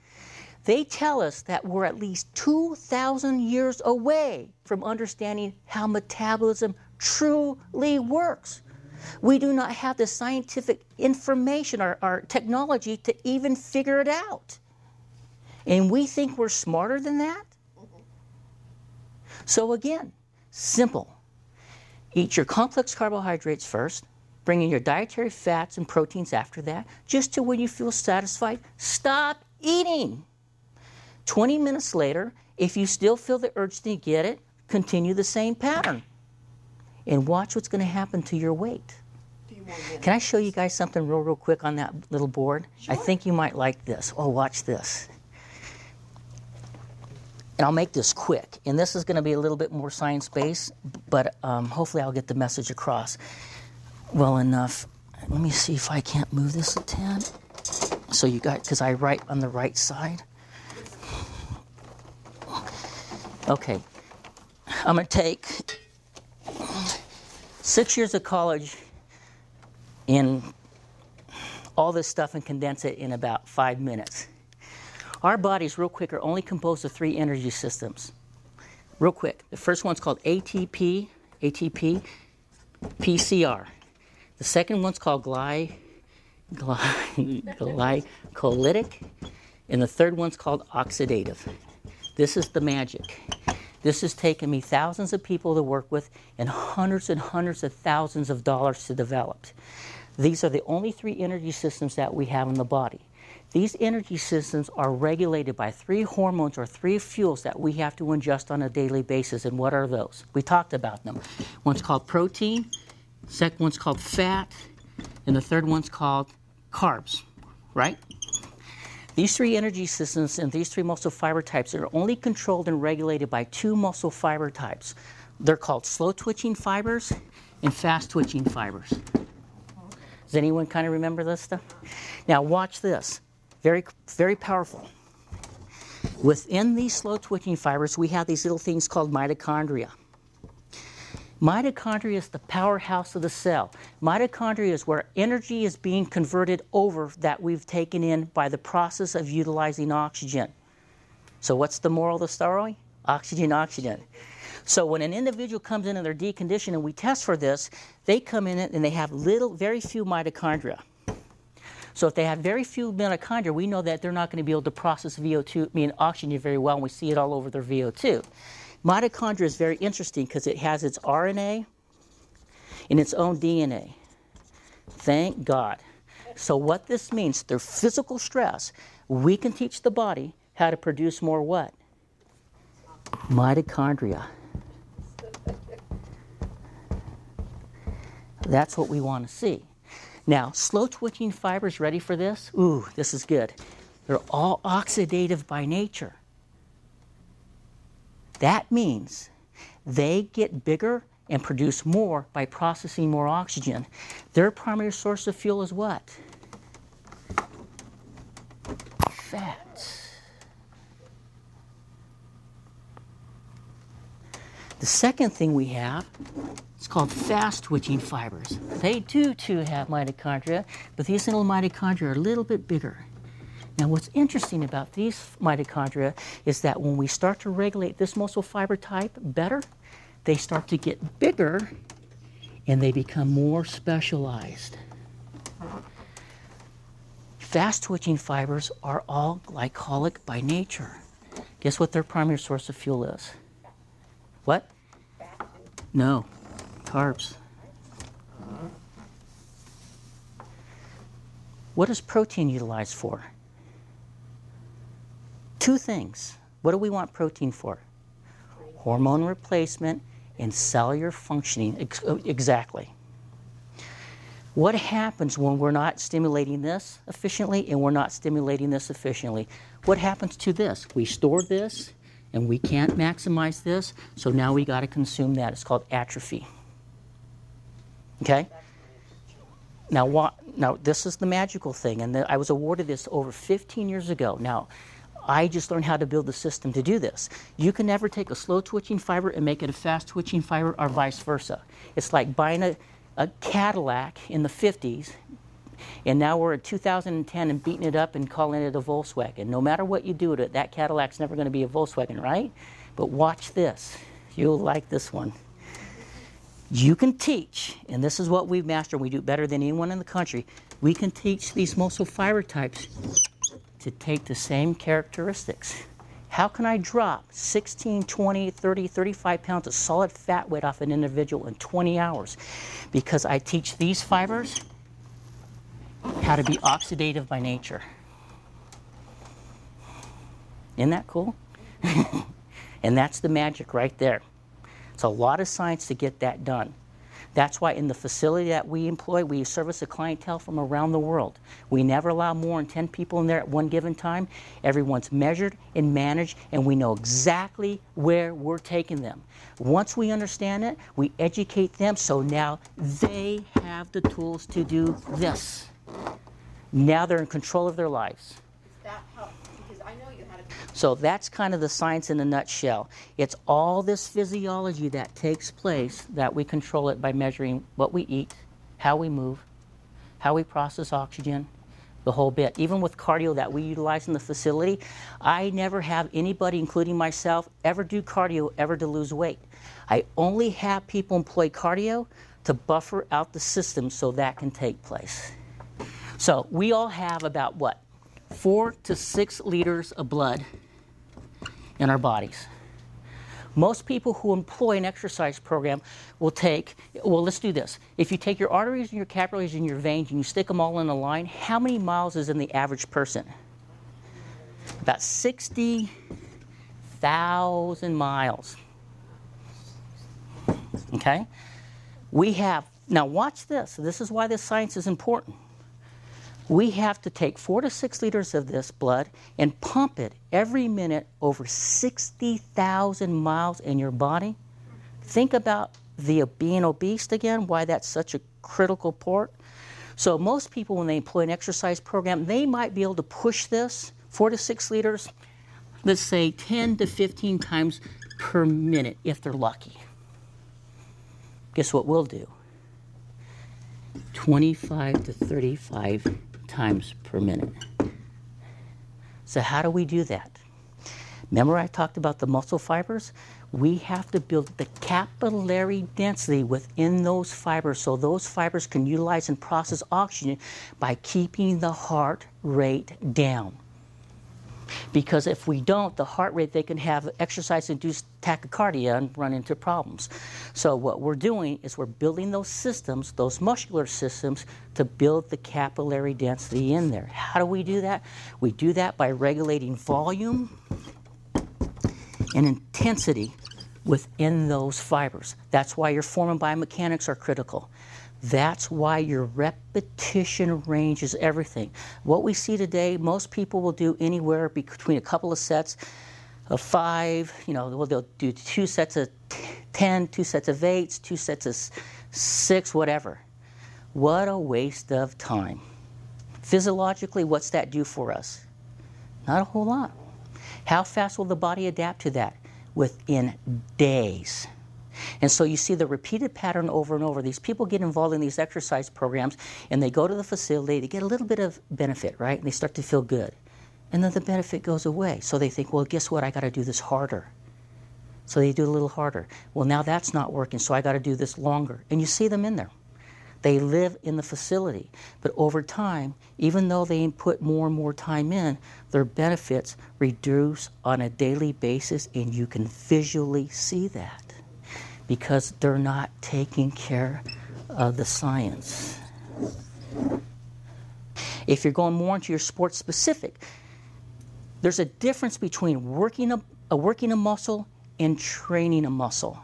They tell us that we're at least 2,000 years away from understanding how metabolism truly works. We do not have the scientific information or technology to even figure it out. And we think we're smarter than that? So again, simple. Eat your complex carbohydrates first, bring in your dietary fats and proteins after that, just to when you feel satisfied, stop eating. 20 minutes later, if you still feel the urge to get it, continue the same pattern. And watch what's going to happen to your weight. Can I show you guys something real quick on that little board? Sure. I think you might like this. Oh, watch this. And I'll make this quick. And this is going to be a little bit more science-based, but hopefully I'll get the message across well enough. Let me see if I can't move this a tad. So you got, because I write on the right side. Okay. I'm going to take 6 years of college in all this stuff and condense it in about 5 minutes. Our bodies, real quick, are only composed of 3 energy systems. Real quick. The first one's called ATP, PCR. The second one's called glycolytic. And the third one's called oxidative. This is the magic. This has taken me thousands of people to work with and hundreds of thousands of dollars to develop. These are the only 3 energy systems that we have in the body. These energy systems are regulated by 3 hormones or 3 fuels that we have to ingest on a daily basis. And what are those? We talked about them. One's called protein, second one's called fat, and the third one's called carbs, right? These 3 energy systems and these 3 muscle fiber types are only controlled and regulated by 2 muscle fiber types. They're called slow-twitching fibers and fast-twitching fibers. Does anyone kind of remember this stuff? Now watch this. Very, very powerful. Within these slow twitching fibers, we have these little things called mitochondria. Mitochondria is the powerhouse of the cell. Mitochondria is where energy is being converted over that we've taken in by the process of utilizing oxygen. So what's the moral of the story? Oxygen, oxygen. So when an individual comes in and they're deconditioned and we test for this, they come in and they have very few mitochondria. So if they have very few mitochondria, we know that they're not going to be able to process oxygen very well, and we see it all over their VO2. Mitochondria is very interesting because it has its RNA and its own DNA. Thank God. So what this means, through physical stress, we can teach the body how to produce more what? Mitochondria. That's what we want to see. Now, slow twitching fibers, ready for this? Ooh, this is good. They're all oxidative by nature. That means they get bigger and produce more by processing more oxygen. Their primary source of fuel is what? Fat. The second thing we have is called fast twitching fibers. They too have mitochondria, but these little mitochondria are a little bit bigger. Now what's interesting about these mitochondria is that when we start to regulate this muscle fiber type better, they start to get bigger and they become more specialized. Fast twitching fibers are all glycolic by nature. Guess what their primary source of fuel is? What? No, carbs. What is protein utilized for? Two things. What do we want protein for? Hormone replacement and cellular functioning. Exactly. What happens when we're not stimulating this efficiently and we're not stimulating this efficiently? What happens to this? We store this and we can't maximize this, so now we got to consume that. It's called atrophy. Okay? Now this is the magical thing, and I was awarded this over 15 years ago. Now, I just learned how to build the system to do this. You can never take a slow twitching fiber and make it a fast twitching fiber, or vice versa. It's like buying a Cadillac in the 50s, and now we're at 2010 and beating it up and calling it a Volkswagen. No matter what you do to it, that Cadillac's never going to be a Volkswagen, right? But watch this. You'll like this one. You can teach, and this is what we've mastered. We do better than anyone in the country. We can teach these muscle fiber types to take the same characteristics. How can I drop 16, 20, 30, 35 pounds of solid fat weight off an individual in 20 hours? Because I teach these fibers how to be oxidative by nature. Isn't that cool? And that's the magic right there. It's a lot of science to get that done. That's why in the facility that we employ, we service a clientele from around the world. We never allow more than 10 people in there at one given time. Everyone's measured and managed, and we know exactly where we're taking them. Once we understand it, we educate them, so now they have the tools to do this. Now they're in control of their lives. That helps, because I know you had a... So that's kind of the science in a nutshell. It's all this physiology that takes place that we control it by measuring what we eat, how we move, how we process oxygen, the whole bit. Even with cardio that we utilize in the facility, I never have anybody, including myself, ever do cardio ever to lose weight. I only have people employ cardio to buffer out the system so that can take place. So we all have about what? 4 to 6 liters of blood in our bodies. Most people who employ an exercise program will take, well, let's do this. If you take your arteries and your capillaries and your veins and you stick them all in a line, how many miles is in the average person? About 60,000 miles. Okay? We have, now watch this. This is why this science is important. We have to take 4 to 6 liters of this blood and pump it every minute over 60,000 miles in your body. Think about being obese again, why that's such a critical part. So most people, when they employ an exercise program, they might be able to push this 4 to 6 liters, let's say 10 to 15 times per minute if they're lucky. Guess what we'll do? 25 to 35 times per minute. So how do we do that? Remember I talked about the muscle fibers? We have to build the capillary density within those fibers so those fibers can utilize and process oxygen by keeping the heart rate down. Because if we don't, the heart rate, they can have exercise-induced tachycardia and run into problems. So what we're doing is we're building those systems, those muscular systems, to build the capillary density in there. How do we do that? We do that by regulating volume and intensity within those fibers. That's why your form and biomechanics are critical. That's why your repetition range is everything. What we see today, most people will do anywhere between a couple of sets of 5, they'll do 2 sets of 10, 2 sets of 8s, 2 sets of 6, whatever. What a waste of time. Physiologically, what's that do for us? Not a whole lot. How fast will the body adapt to that? Within days. And so you see the repeated pattern over and over. These people get involved in these exercise programs, and they go to the facility, they get a little bit of benefit, right? And they start to feel good. And then the benefit goes away. So they think, well, guess what? I got to do this harder. So they do a little harder. Well, now that's not working, so I got to do this longer. And you see them in there. They live in the facility. But over time, even though they put more and more time in, their benefits reduce on a daily basis, and you can visually see that. Because they're not taking care of the science. If you're going more into your sports specific, there's a difference between working a muscle and training a muscle.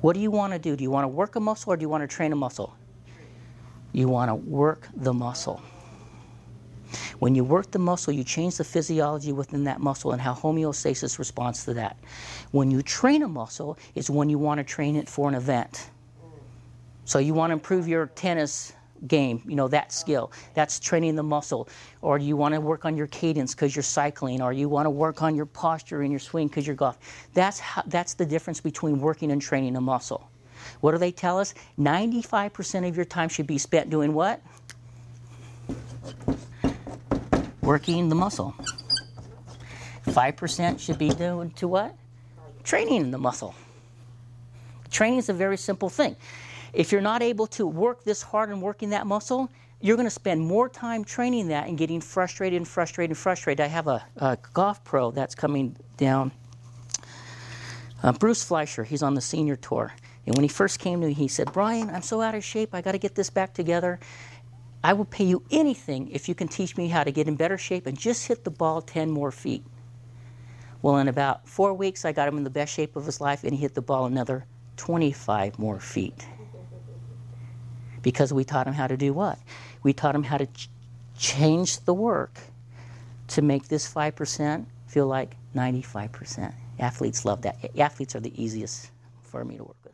What do you want to do? Do you want to work a muscle or do you want to train a muscle? You want to work the muscle. When you work the muscle, you change the physiology within that muscle and how homeostasis responds to that. When you train a muscle, it's when you want to train it for an event. So you want to improve your tennis game, that skill. That's training the muscle. Or you want to work on your cadence because you're cycling, or you want to work on your posture in your swing because you're golf. That's the difference between working and training a muscle. What do they tell us? 95% of your time should be spent doing what? Working the muscle. 5% should be doing to what? Training the muscle. Training is a very simple thing. If you're not able to work this hard and working that muscle, you're going to spend more time training that and getting frustrated and frustrated and frustrated. I have a golf pro that's coming down, Bruce Fleischer. He's on the senior tour. And when he first came to me, he said, "Brian, I'm so out of shape. I got to get this back together. I will pay you anything if you can teach me how to get in better shape and just hit the ball 10 more feet." Well, in about 4 weeks, I got him in the best shape of his life, and he hit the ball another 25 more feet. Because we taught him how to do what? We taught him how to change the work to make this 5% feel like 95%. Athletes love that. Athletes are the easiest for me to work with.